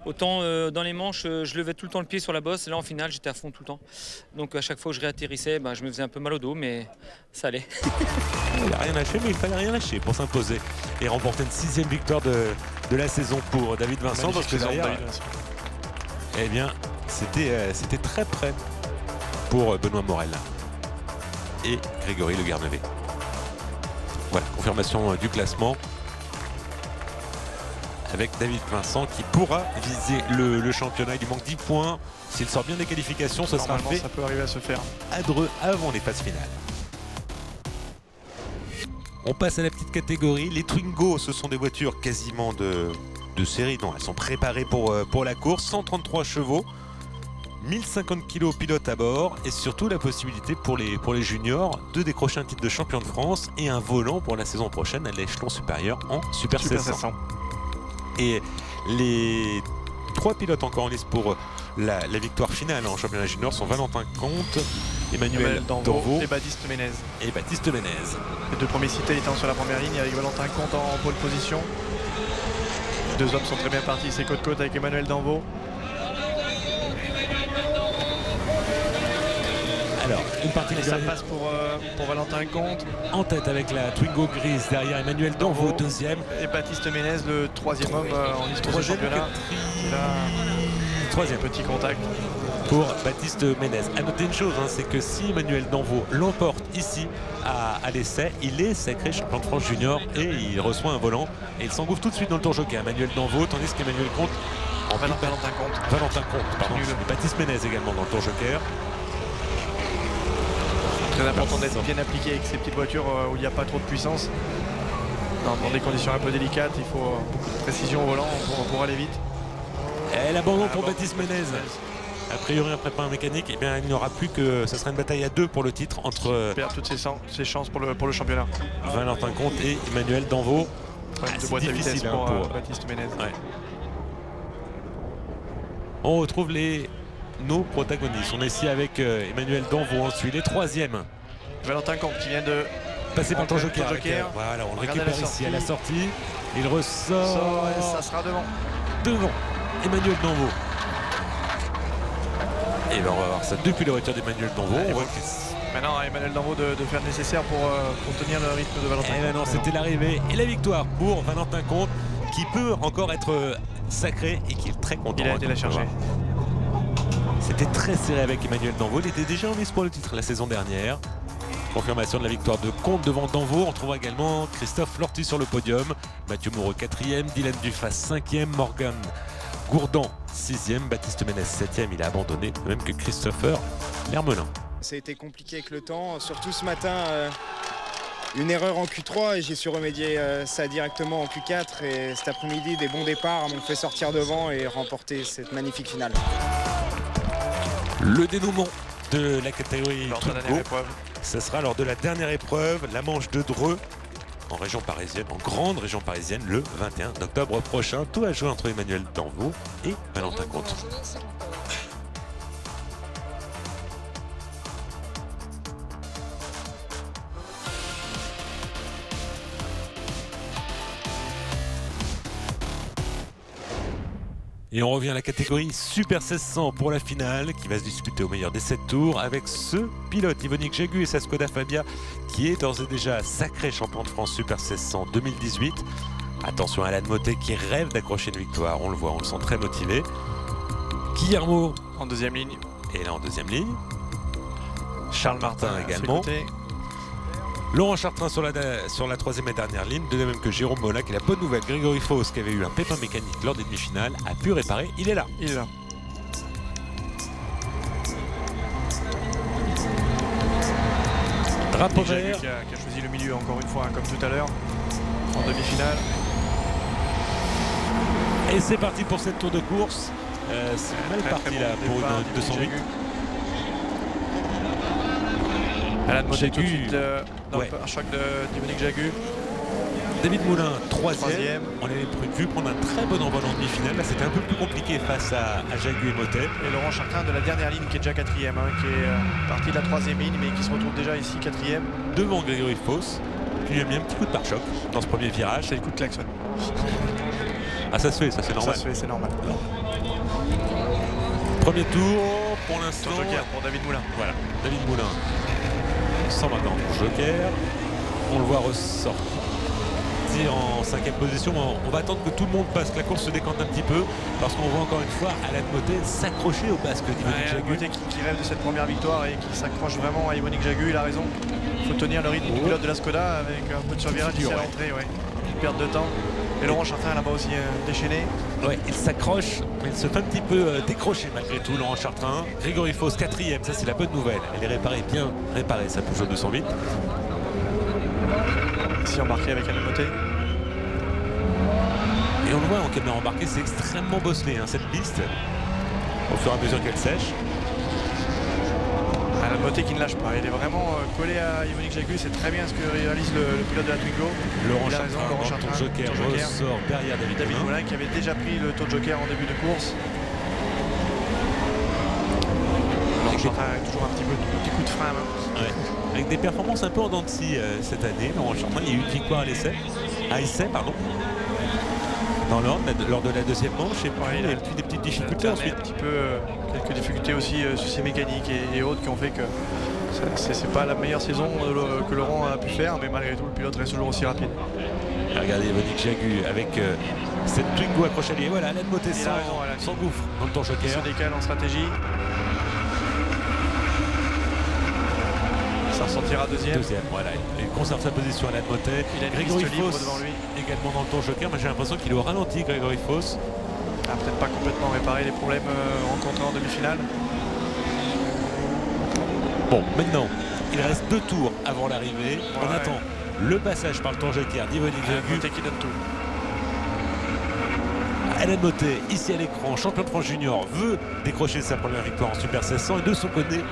autant dans les manches, je levais tout le temps le pied sur la bosse. Et là, en finale, j'étais à fond tout le temps. Donc à chaque fois que je réatterrissais, je me faisais un peu mal au dos, mais ça allait. Il n'a rien lâché, mais il fallait rien lâcher pour s'imposer et remporter une 6e victoire de la saison pour David Vincent. Magnifique Parce que derrière, David Vincent. eh bien, c'était très près pour Benoît Morel et Grégory Le Guernevet. Voilà, confirmation du classement avec David Vincent qui pourra viser le championnat. Il lui manque 10 points. S'il sort bien des qualifications, ce sera fait ça peut arriver à se faire. à Dreux avant les phases finales. On passe à la petite catégorie. Les Twingo, ce sont des voitures quasiment de série. Non, elles sont préparées pour la course. 133 chevaux. 1050 kg au pilote à bord et surtout la possibilité pour les juniors de décrocher un titre de champion de France et un volant pour la saison prochaine à l'échelon supérieur en Super 700. Et les 3 pilotes encore en lice pour la victoire finale en championnat junior sont Valentin Comte, Emmanuel Danvaux et Baptiste Ménez. Les 2 premiers cités étant sur la première ligne avec Valentin Comte en pole position. Les 2 hommes sont très bien partis, c'est côte-côte avec Emmanuel Danvaux. Alors, une partie et ça passe pour Valentin Comte. En tête avec la Twingo grise, derrière Emmanuel Danvaux, 2e. Et Baptiste Ménez, le 3e homme en liste pour ce championnat. Troisième petit contact pour Baptiste Ménez. À noter une chose, c'est que si Emmanuel Danvaux l'emporte ici à l'essai, il est sacré champion de France junior et il reçoit un volant. Et il s'engouffre tout de suite dans le tour jockey. Emmanuel Danvaux, tandis qu'Emmanuel Comte... Valentin Comte, pardon. Et Baptiste Ménez également dans le tour joker. Très important d'être bien appliqué avec ces petites voitures où il n'y a pas trop de puissance. Dans des conditions un peu délicates, il faut beaucoup de précision au volant pour aller vite. Et l'abandon pour Baptiste Ménez. A priori, après pas un mécanique, il n'y aura plus que... Ce sera une bataille à 2 pour le titre entre... Il perd toutes ses chances pour le championnat. Valentin Comte et Emmanuel Danvaux. De boîte à vitesse pour Baptiste Ménez. Ouais. On retrouve nos protagonistes. On est ici avec Emmanuel Danvaux. Ensuite, les 3e. Valentin Comte qui vient de passer par le joker. Voilà, on le récupère ici à la sortie. Il ressort. Ça sera devant Emmanuel Danvaux. Et ben on va voir ça depuis la voiture d'Emmanuel Danvaux. Maintenant, Emmanuel Danvaux de faire le nécessaire pour tenir le rythme de Valentin Comte. Maintenant, c'était l'arrivée et la victoire pour Valentin Comte qui peut encore être sacré et qui est très content. Il a été la chercher. C'était très serré avec Emmanuel Danvaux. Il était déjà en lice pour le titre la saison dernière. Confirmation de la victoire de Comte devant Danvaux. On trouvera également Christophe Lorty sur le podium. Mathieu Moreau 4e, Dylan Dufas 5e, Morgan Gourdan 6e, Baptiste Ménez 7e. Il a abandonné, même que Christopher Lermelin. Ça a été compliqué avec le temps, surtout ce matin. Une erreur en Q3 et j'ai su remédier ça directement en Q4. Et cet après-midi, des bons départs m'ont fait sortir devant et remporter cette magnifique finale. Le dénouement de la catégorie Twingo, ce sera lors de la dernière épreuve, la manche de Dreux, en région parisienne, en grande région parisienne, le 21 octobre prochain. Tout à jouer entre Emmanuel Danvaux et Valentin Comte. Et on revient à la catégorie Super 1600 pour la finale qui va se disputer au meilleur des 7 tours avec ce pilote Yvonique Jagu et sa Skoda Fabia qui est d'ores et déjà sacré champion de France Super 1600 2018. Attention à Alan Mottet qui rêve d'accrocher une victoire, on le voit, on le sent très motivé. Guillermo en deuxième ligne. Et là en deuxième ligne. Charles Martin également. Côté. Laurent Chartrain sur la troisième et dernière ligne, de même que Jérôme Molac. Et la bonne nouvelle, Grégory Foss, qui avait eu un pépin mécanique lors des demi-finales, a pu réparer. Il est là. Il est là. Drapeau vert. Qui a choisi le milieu encore une fois, hein, comme tout à l'heure, en demi-finale. Et c'est parti pour cette tour de course. C'est mal parti là pour une 208. Alan Mottet tout de Jagu. suite dans le choc d'Yvonique Jagu. David Moulin, troisième. On avait vu prendre un très bon envol en demi-finale. Là, c'était un peu plus compliqué face à Jagu et Mottet. Et Laurent Chartrain de la dernière ligne qui est déjà quatrième, hein, qui est parti de la troisième ligne, mais qui se retrouve déjà ici quatrième. Devant Grégory Foss, qui lui a mis un petit coup de pare-choc dans ce premier virage. C'est le coup de klaxon. Ah, ça se fait, ça c'est normal. Ça se fait, c'est normal. Premier tour, pour l'instant. Tour joker pour David Moulin. Voilà, David Moulin. 120 ans pour Joker. On le voit ressortir en cinquième position. On va attendre que tout le monde passe, que la course se décante un petit peu, parce qu'on voit encore une fois Alan Mottet s'accrocher au basque d'Yvonique Jagu. Mottet qui rêve de cette première victoire et qui s'accroche vraiment à Yvonique Jagu. Il a raison. Il faut tenir le rythme du pilote de la Skoda avec un peu de survirage ici à l'entrée. Ouais. Une perte de temps. Et Laurent Chartrain là-bas aussi déchaîné. Ouais, il s'accroche, mais il se fait un petit peu décrocher malgré tout, Laurent Chartrain. Grégory Foss, quatrième, ça c'est la bonne nouvelle. Elle est réparée, bien réparée, sa Peugeot 208. Ici embarqué avec Alan Mottet. Et on le voit en caméra embarquée, c'est extrêmement bosselé hein, cette piste, au fur et à mesure qu'elle sèche. Alan Mottet qui ne lâche pas, il est vraiment collé à Yvonique Jagu, c'est très bien ce que réalise le pilote de la Twingo. Laurent Chartrain, ton joker ressort derrière David Moulin qui avait déjà pris le tour de joker en début de course. Laurent Chartrain a toujours un petit coup de frein. Hein. Ouais. Avec des performances un peu en dents de scie cette année, Laurent Chartrain, il y a eu une victoire à l'essai, dans l'ordre, lors de la deuxième manche, et puis il a eu des petites difficultés ensuite. Un petit peu, quelques difficultés aussi, soucis mécaniques et autres qui ont fait que c'est pas la meilleure saison que Laurent a pu faire, mais malgré tout le pilote reste toujours aussi rapide. Et regardez Yvonique Jagu avec cette Twingo accrochée à lui. Et voilà, Alan Mottet sans gouffre dans le tour joker. Il se décale en stratégie. Ça ressortira deuxième. Voilà. Il conserve sa position à Alan Mottet. Il a une Grégory piste libre Foss devant lui. également dans le tour joker, mais j'ai l'impression qu'il est au ralenti, Grégory Foss. Ah, peut-être pas complètement réparé les problèmes rencontrés en demi-finale. Bon, maintenant, il reste 2 tours avant l'arrivée. On attend le passage par le tour joker d'Yvonique Jagu. Mottet qui donne tout. Alan Mottet, ici à l'écran, champion de France junior, veut décrocher sa première victoire en Super 1600 et de son côté,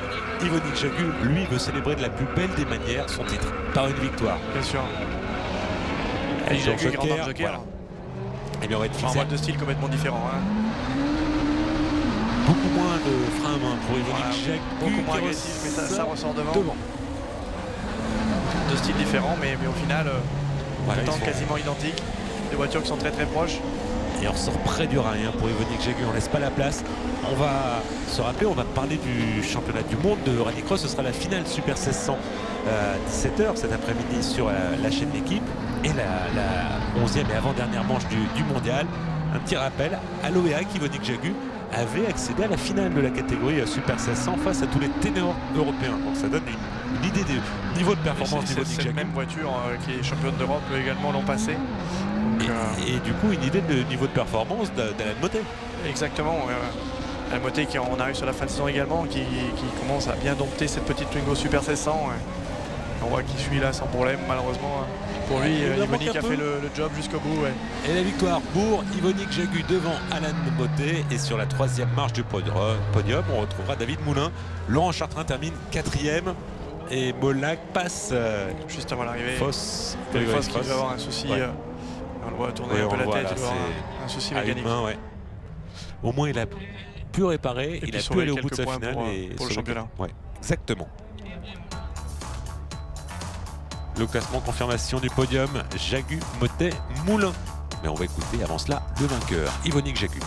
Yvonique Jagu, lui, veut célébrer de la plus belle des manières son titre, par une victoire. Bien sûr. Et Jagu, grand joker. Voilà. Et bien on va être un fixé. mode de style complètement différent. Hein. Beaucoup moins de frein à main pour Yvonique Jagu. Beaucoup moins agressif, mais ça ressort devant. Deux styles différents, mais au final, temps quasiment identique. Des voitures qui sont très très proches. Et on ressort près du rail pour Yvonique Jagu, on laisse pas la place. On va se rappeler, on va parler du championnat du monde de rallycross. Ce sera la finale Super 1600 à 17h cet après-midi sur la chaîne L'équipe. Et la 11e et avant-dernière manche du mondial. Un petit rappel, à l'OEA, Yvonique Jagu avait accédé à la finale de la catégorie Super 1600 face à tous les ténors européens. Donc ça donne une idée du niveau de performance d'Yvonique Jagu. C'est la même voiture qui est championne d'Europe également l'an passé. Et du coup, une idée de niveau de performance d'Alan Mottet. Exactement. Alan Mottet qui en arrive sur la fin de saison également, qui commence à bien dompter cette petite Twingo Super 1600. On voit qu'il suit là sans problème, malheureusement. Pour lui, Yvonique a fait le job jusqu'au bout. Ouais. Et la victoire pour Yvonique Jagu devant Alan Mottet. Et sur la 3e marche du podium, on retrouvera David Moulin. Laurent Chartrain termine 4e. Et Molac passe juste avant l'arrivée. Foss qui va avoir un souci. On le voit tourner un peu la tête, il doit avoir un souci mécanique. Au moins, il a pu réparer, il a pu aller au bout de sa finale. Pour le championnat. Ouais, exactement. Le classement confirmation du podium, Jagu, Mottet, Moulin. Mais on va écouter avant cela le vainqueur, Yvonique Jagu.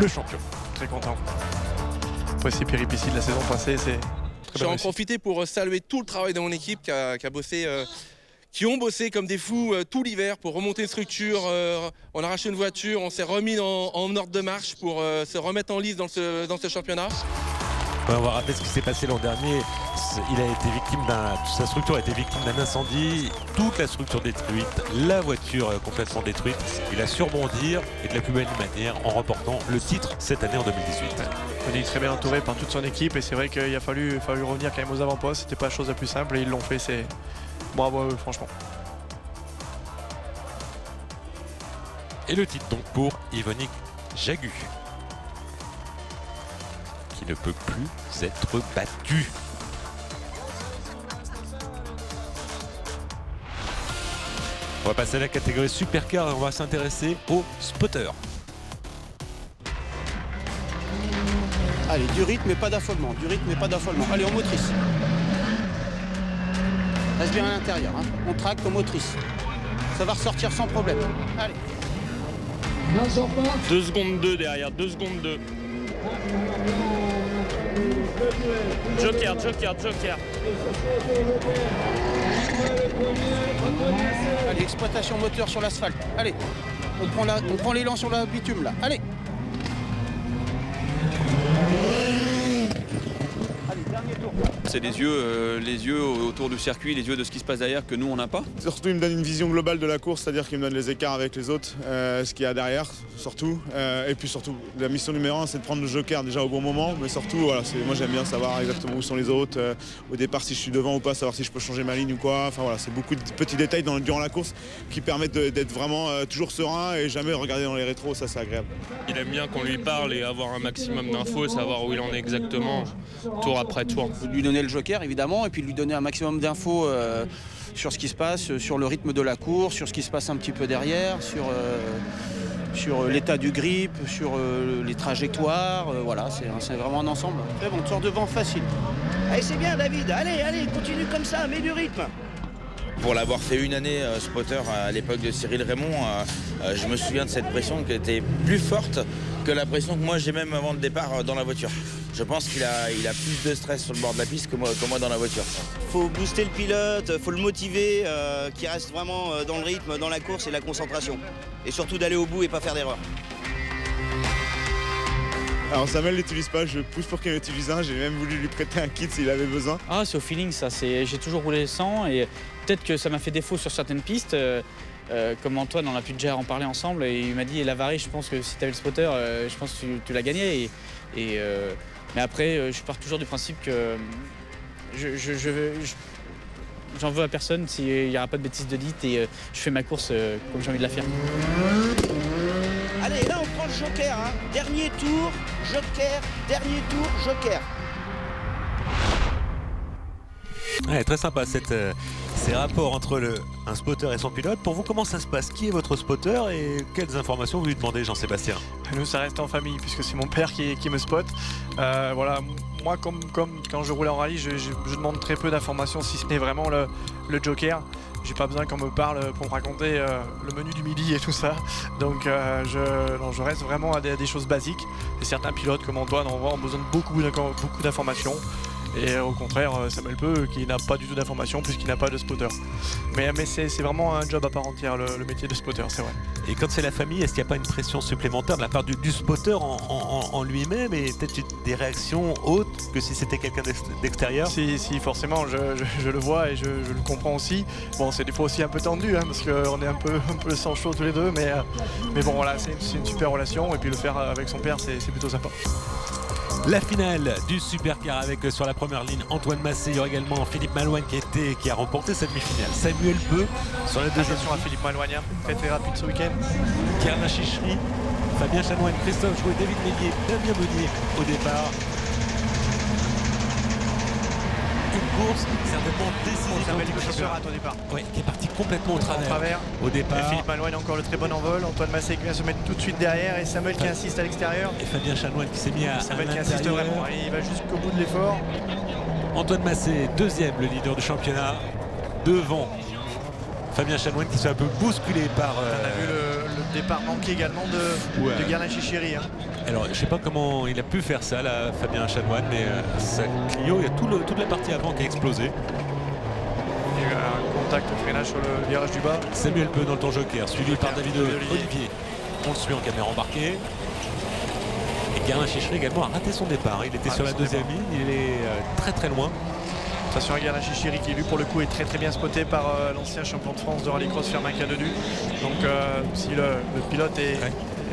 le champion. Très content. Après ces péripéties de la saison passée, c'est très Je vais bien en profiter pour saluer tout le travail de mon équipe qui a bossé, qui ont bossé comme des fous tout l'hiver pour remonter une structure. On a arraché une voiture, on s'est remis en ordre de marche pour se remettre en lice dans ce championnat. Ouais, on va rappeler ce qui s'est passé l'an dernier. Il a été victime sa structure a été victime d'un incendie, toute la structure détruite, la voiture complètement détruite. Il a su rebondir et de la plus belle manière en remportant le titre cette année en 2018. Il est très bien entouré par toute son équipe et c'est vrai qu'il a fallu revenir quand même aux avant-postes. C'était pas la chose la plus simple et ils l'ont fait. C'est bravo à eux, franchement. Et le titre donc pour Yvonique Jagu, qui ne peut plus être battu. On va passer à la catégorie supercar et on va s'intéresser au spotter. Allez, du rythme mais pas d'affolement, Allez, en motrice. Reste bien à l'intérieur, hein. On tracte en motrice. Ça va ressortir sans problème. Allez. 2 secondes 2 derrière, 2 secondes 2. Joker. Allez, exploitation moteur sur l'asphalte. Allez, on prend l'élan sur la bitume là. Allez. C'est les yeux autour du circuit, les yeux de ce qui se passe derrière que nous on n'a pas. Surtout, il me donne une vision globale de la course, c'est-à-dire qu'il me donne les écarts avec les autres, ce qu'il y a derrière, surtout. Et puis surtout, la mission numéro 1, c'est de prendre le joker déjà au bon moment, mais surtout, voilà, moi j'aime bien savoir exactement où sont les autres, au départ si je suis devant ou pas, savoir si je peux changer ma ligne ou quoi. Enfin voilà, c'est beaucoup de petits détails durant la course qui permettent d'être vraiment toujours serein et jamais regarder dans les rétros, ça c'est agréable. Il aime bien qu'on lui parle et avoir un maximum d'infos, savoir où il en est exactement, tour après tour. Lui donner le joker évidemment et puis lui donner un maximum d'infos sur ce qui se passe, sur le rythme de la course, sur ce qui se passe un petit peu derrière, sur l'état du grip, sur les trajectoires, voilà, c'est vraiment un ensemble. Très bon, tu sors devant facile. Allez, c'est bien David, allez, continue comme ça, mets du rythme. Pour l'avoir fait une année spotter à l'époque de Cyril Raymond, je me souviens de cette pression qui était plus forte que la pression que moi j'ai même avant le départ dans la voiture. Je pense qu'il a plus de stress sur le bord de la piste que moi dans la voiture. Faut booster le pilote, faut le motiver, qu'il reste vraiment dans le rythme, dans la course et la concentration. Et surtout d'aller au bout et pas faire d'erreur. Alors Samuel l'utilise pas, je pousse pour qu'il en utilise un, j'ai même voulu lui prêter un kit s'il avait besoin. Ah, c'est au feeling ça, j'ai toujours roulé sans et peut-être que ça m'a fait défaut sur certaines pistes. Comme Antoine, on a pu déjà en parler ensemble et il m'a dit l'Avarie, je pense que si tu avais le spotter, je pense que tu l'as gagné. Mais après, je pars toujours du principe que j'en veux à personne s'il n'y aura pas de bêtises de dites et je fais ma course comme j'ai envie de la faire. Allez, là on prend le joker, hein. Dernier tour, joker. Ouais, très sympa ces rapports entre un spotter et son pilote. Pour vous, comment ça se passe? Qui est votre spotter et quelles informations vous lui demandez, Jean-Sébastien? Nous, ça reste en famille puisque c'est mon père qui me spot. Voilà, moi, comme quand je roule en rallye, je demande très peu d'informations, si ce n'est vraiment le joker. J'ai pas besoin qu'on me parle pour me raconter le menu du midi et tout ça. Donc je reste vraiment à des choses basiques. Et certains pilotes comme Antoine ont besoin de beaucoup d'informations. Et au contraire, Samuel Peu qui n'a pas du tout d'informations puisqu'il n'a pas de spotter. Mais c'est vraiment un job à part entière, le métier de spotter, c'est vrai. Et quand c'est la famille, est-ce qu'il n'y a pas une pression supplémentaire de la part du spotter en lui-même et peut-être des réactions autres que si c'était quelqu'un d'extérieur? Si, forcément, je le vois et je le comprends aussi. Bon, c'est des fois aussi un peu tendu hein, parce qu'on est un peu sans chaud tous les deux, mais bon, voilà, c'est une super relation et puis le faire avec son père, c'est plutôt sympa. La finale du Supercar avec sur la première ligne Antoine Massé. Il y aura également Philippe Malouin qui a remporté cette demi-finale. Samuel Peu sur la deuxième. Attention à Philippe Malouin, très rapide ce week-end. Kierna Chichery, Fabien Chanoine, Christophe Jouet, David Mélier, Damien Meunier au départ. Une course certainement décisive au départ. Oui, qui est parti complètement au travers. Au départ. Et Philippe Malouin a encore le très bon envol. Antoine Massé qui vient se mettre tout de suite derrière et Samuel qui insiste à l'extérieur. Et Fabien Chanoine qui s'est mis à Samuel qui insiste vraiment. Il va jusqu'au bout de l'effort. Antoine Massé, deuxième, le leader du championnat, devant Fabien Chanoine qui se fait un peu bousculer par... On a vu le départ manqué également de Guerlain Chichiri. Hein. Alors, je sais pas comment il a pu faire ça, là, Fabien Chanoine, mais sa Clio, il y a toute la partie avant qui a explosé. Il y a eu un contact au freinage sur le virage du bas. Samuel Peu dans le tour joker, suivi par David Olivier. On le suit en caméra embarquée. Et Guerlain Chichiri également a raté son départ. Il était sur la deuxième ligne, il est très très loin. Attention à Guerlain Chichiri qui lui pour le coup est très très bien spoté par l'ancien champion de France de rallycross Firmin Cadenu. Donc si le pilote est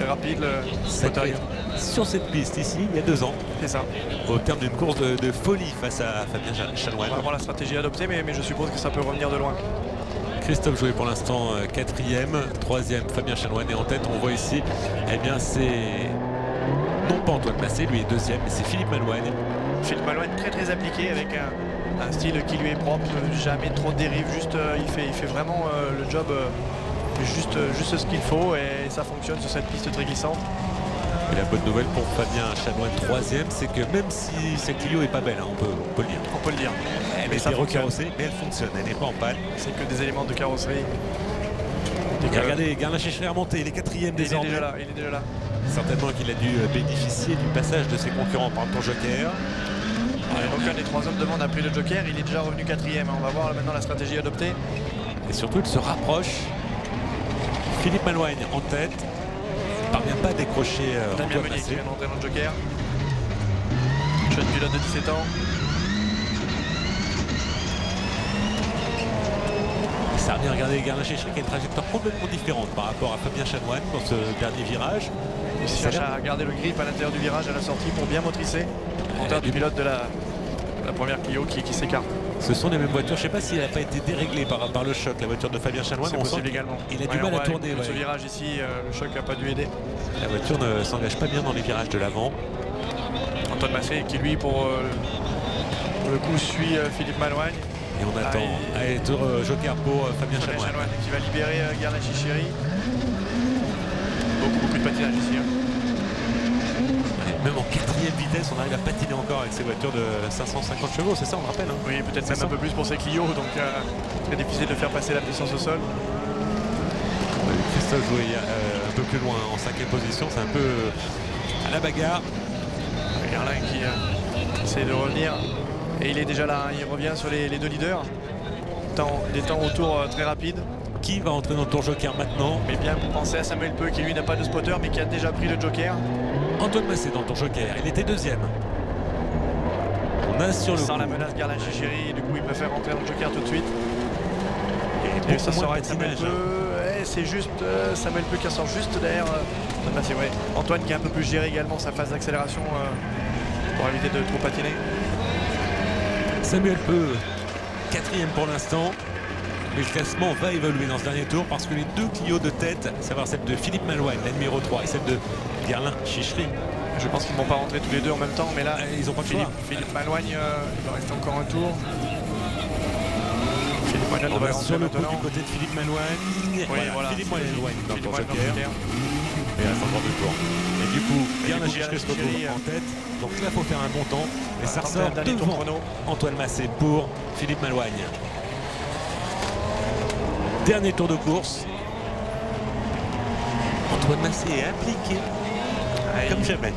rapide, le spotter. Sur cette piste ici, il y a 2 ans. C'est ça. Au terme d'une course de folie face à Fabien Chanoine. On va voir la stratégie adoptée, mais je suppose que ça peut revenir de loin. Christophe Jouet pour l'instant 4e, 3e Fabien Chanoine et en tête on voit ici, eh bien c'est non pas Antoine Massé, lui est 2e, mais c'est Philippe Malouagne. Philippe Malouagne très très appliqué avec un style qui lui est propre, jamais trop de dérive, juste il fait vraiment le job juste ce qu'il faut et ça fonctionne sur cette piste très glissante. Et la bonne nouvelle pour Fabien Chanoine 3e, c'est que même si cette Clio est pas belle, hein, on peut le dire. On peut le dire. Elle est recarrossée, mais elle fonctionne, elle n'est pas en panne. C'est que des éléments de carrosserie. Et regardez, Guerlain Chichiri a remonté, il est 4e désormais. Il est déjà là. Certainement qu'il a dû bénéficier du passage de ses concurrents par le tour joker. Donc un des 3 hommes devant a pris le joker, il est déjà revenu 4e. On va voir maintenant la stratégie adoptée. Et surtout, il se rapproche. Philippe Malouagne en tête. Il ne parvient pas à décrocher Damien Meunier qui vient d'entrer dans le joker. Jeune pilote de 17 ans. Ça revient à regarder Guerlain Chichiri qui a une trajectoire complètement différente par rapport à Fabien Chanoine dans ce dernier virage. Il cherche à garder le grip à l'intérieur du virage à la sortie pour bien motricer. En du pilote de la première Clio qui s'écarte. Ce sont les mêmes voitures. Je ne sais pas si elle n'a pas été déréglée par le choc, la voiture de Fabien Chanoine. C'est possible également. Il a du mal à tourner. Ce virage ici, le choc n'a pas dû aider. La voiture ne s'engage pas bien dans les virages de l'avant. Antoine Massé qui lui pour le coup suit Philippe Malouagne. Et on attend joker pour Fabien Chanoine. Qui va libérer Guerlain Chichiri. Beaucoup de patinage ici. Même en 4e vitesse, on arrive à patiner encore avec ces voitures de 550 chevaux, c'est ça on rappelle hein. Oui, peut-être même un peu plus pour ces Clio, donc très difficile de faire passer la puissance au sol. Christophe Jouet un peu plus loin en 5e position, c'est un peu à la bagarre. Guerlain qui essaie de revenir et il est déjà là, il revient sur les 2 leaders. Des temps autour très rapides. Qui va entrer dans le tour joker maintenant? Mais bien penser à Samuel Peu qui lui n'a pas de spotter mais qui a déjà pris le joker. Antoine Massé dans le tour joker, il était 2e. On a sur le sans la menace Guerlain Chichiri, du coup il préfère rentrer dans le joker tout de suite. Et ça sera Samuel Peu. C'est juste Samuel Peu qui ressort juste derrière Antoine Massé. Ouais. Antoine qui est un peu plus géré également sa phase d'accélération pour éviter de trop patiner. Samuel Peu, 4e pour l'instant. Mais le classement va évoluer dans ce dernier tour parce que les 2 Clio de tête, à savoir celle de Philippe Malouagne, la numéro 3, et celle de Guerlain Chichiri. Je pense qu'ils ne vont pas rentrer tous les deux en même temps, mais là, ils n'ont pas le choix. Philippe Malouagne, il va rester encore un tour. Philippe Malouagne on devrait va rentrer sur le maintenant. coup du côté de Philippe Malouagne. Oui, voilà. Philippe Malouagne dans le tour joker. Et il reste encore 2 tours. Et du coup, Guerlain Chichiri se retrouve en tête. Donc là, il faut faire un bon temps. Et ça ressort devant Antoine Massé pour Philippe Malouagne. Dernier tour de course. Antoine Massé est appliqué comme jamais.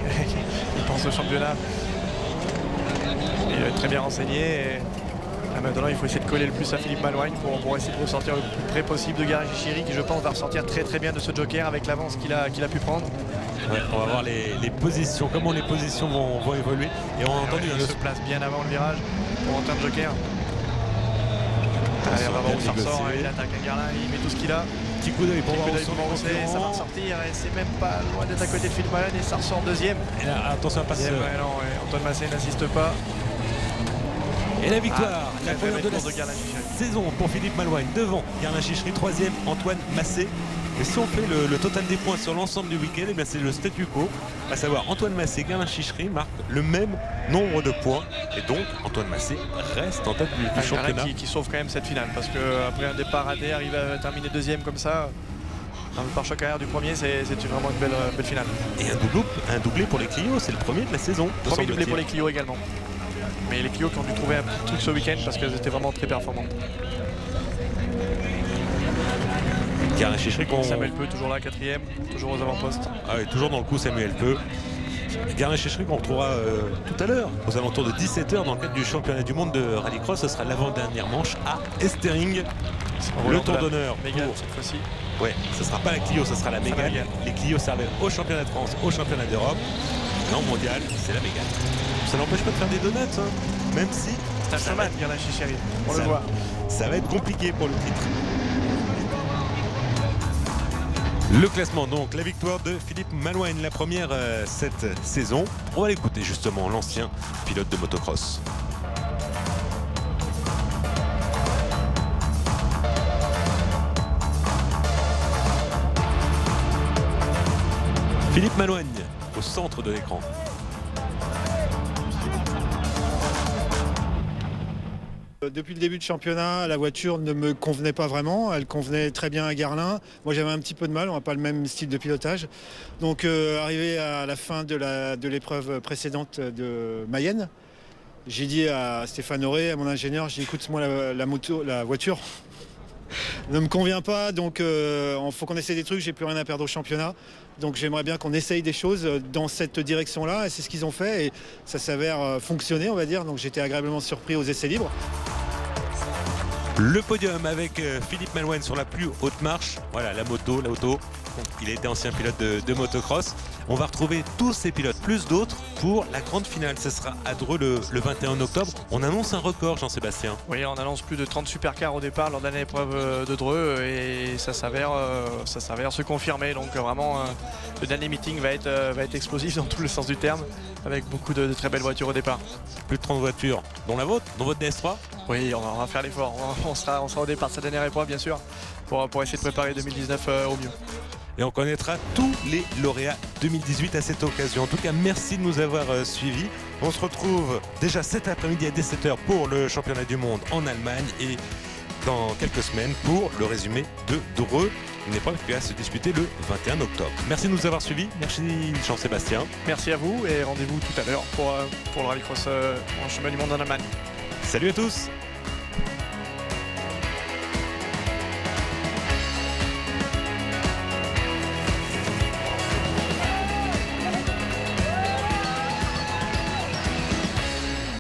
Il pense au championnat. Il est très bien renseigné. Et là, maintenant, il faut essayer de coller le plus à Philippe Malouagne pour essayer de ressortir le plus près possible de Guerlain Chichiri qui, je pense, va ressortir très très bien de ce joker avec l'avance qu'il a pu prendre. Ouais, on va voir les positions, comment les positions vont évoluer. Et on a entendu il se place bien avant le virage pour rentrer en joker. Allez, on va voir où ça ressort, il attaque un Guerlain, il met tout ce qu'il a. Petit coup d'œil pour voir où ça va ressortir et c'est même pas loin d'être à côté de Philippe Malouagne et ça ressort 2e. Et là, attention à passer. Antoine Massé n'assiste pas. Et la victoire, la première de la Guerlain Chichiri saison pour Philippe Malouagne devant Guerlain Chichiri, 3e Antoine Massé. Et si on fait le total des points sur l'ensemble du week-end, eh c'est le statu quo, à savoir Antoine Massé et Guerlain Chichiri marquent le même nombre de points. Et donc Antoine Massé reste en tête du championnat. Qui sauve quand même cette finale parce qu'après un départ raté, arriver à terminer 2e comme ça, dans le pare-choc arrière du premier, c'est vraiment une belle finale. Et un doublé pour les Clio, c'est le premier de la saison. Premier doublé pour les Clio également. Mais les Clio qui ont dû trouver un petit truc ce week-end parce qu'elles étaient vraiment très performantes. Garin Chichery qu'on... Samuel Peu toujours là, 4e, toujours aux avant-postes. Ah oui, toujours dans le coup Samuel Peu. Garin Chichery qu'on retrouvera tout à l'heure, aux alentours de 17h dans le cadre du championnat du monde de rallycross. Ce sera l'avant-dernière manche à Estering. Le tour d'honneur. Mégane cette fois-ci. Ouais, ce sera pas la Clio, ce sera la Mégane. Les Clio servent au championnat de France, au championnat d'Europe. Non, mondial, c'est la Mégane. Ça n'empêche pas de faire des donuts, hein, même si... C'est un showman, Garin Chichery, on le voit. Ça va être compliqué pour le titre. Le classement, donc la victoire de Philippe Malouine, la première cette saison. On va l'écouter justement, l'ancien pilote de motocross. Philippe Malouine, au centre de l'écran. Depuis le début du championnat, la voiture ne me convenait pas vraiment. Elle convenait très bien à Garlin. Moi, j'avais un petit peu de mal. On n'a pas le même style de pilotage. Donc, arrivé à la fin de l'épreuve précédente de Mayenne, j'ai dit à Stéphane Auré, à mon ingénieur, j'ai dit, écoute, moi, la voiture ne me convient pas. Donc, il faut qu'on essaie des trucs. J'ai plus rien à perdre au championnat. Donc, j'aimerais bien qu'on essaye des choses dans cette direction-là. Et c'est ce qu'ils ont fait. Et ça s'avère fonctionner, on va dire. Donc, j'étais agréablement surpris aux essais libres. Le podium avec Philippe Malouine sur la plus haute marche. Voilà, la moto, l'auto. Il a été ancien pilote de motocross. On va retrouver tous ces pilotes, plus d'autres, pour la grande finale. Ce sera à Dreux le 21 octobre. On annonce un record, Jean-Sébastien. Oui, on annonce plus de 30 supercars au départ lors de l'épreuve de Dreux et ça s'avère se confirmer. Donc vraiment, le dernier meeting va être explosif dans tout le sens du terme, avec beaucoup de très belles voitures au départ. Plus de 30 voitures, dont la vôtre, dont votre DS3. Oui, on va faire l'effort. On sera au départ de cette dernière épreuve, bien sûr, pour essayer de préparer 2019 au mieux. Et on connaîtra tous les lauréats 2018 à cette occasion. En tout cas, merci de nous avoir suivis. On se retrouve déjà cet après-midi à 17h pour le championnat du monde en Allemagne et dans quelques semaines pour le résumé de Dreux, une épreuve qui va se disputer le 21 octobre. Merci de nous avoir suivis. Merci Jean-Sébastien. Merci à vous et rendez-vous tout à l'heure pour le rallycross en championnat du monde en Allemagne. Salut à tous.